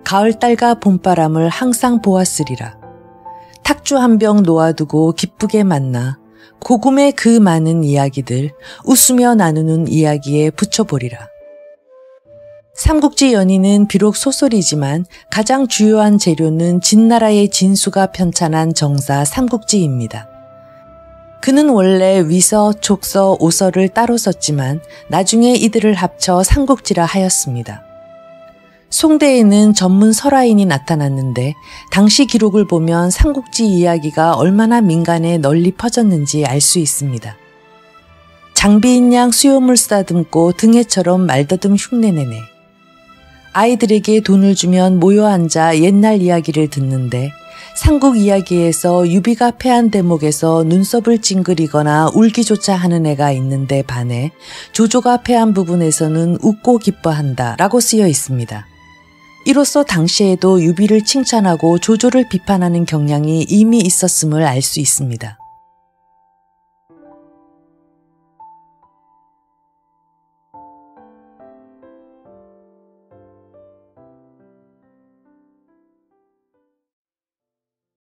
가을달과 봄바람을 항상 보았으리라. 탁주 한 병 놓아두고 기쁘게 만나 고금의 그 많은 이야기들 웃으며 나누는 이야기에 붙여보리라. 삼국지 연의는 비록 소설이지만 가장 주요한 재료는 진나라의 진수가 편찬한 정사 삼국지입니다. 그는 원래 위서, 촉서, 오서를 따로 썼지만 나중에 이들을 합쳐 삼국지라 하였습니다. 송대에는 전문 설화인이 나타났는데 당시 기록을 보면 삼국지 이야기가 얼마나 민간에 널리 퍼졌는지 알 수 있습니다. 장비인 양 수요물 쓰다듬고 등해처럼 말더듬 흉내내네. 아이들에게 돈을 주면 모여 앉아 옛날 이야기를 듣는데 삼국 이야기에서 유비가 패한 대목에서 눈썹을 찡그리거나 울기조차 하는 애가 있는데 반해 조조가 패한 부분에서는 웃고 기뻐한다 라고 쓰여 있습니다. 이로써 당시에도 유비를 칭찬하고 조조를 비판하는 경향이 이미 있었음을 알 수 있습니다.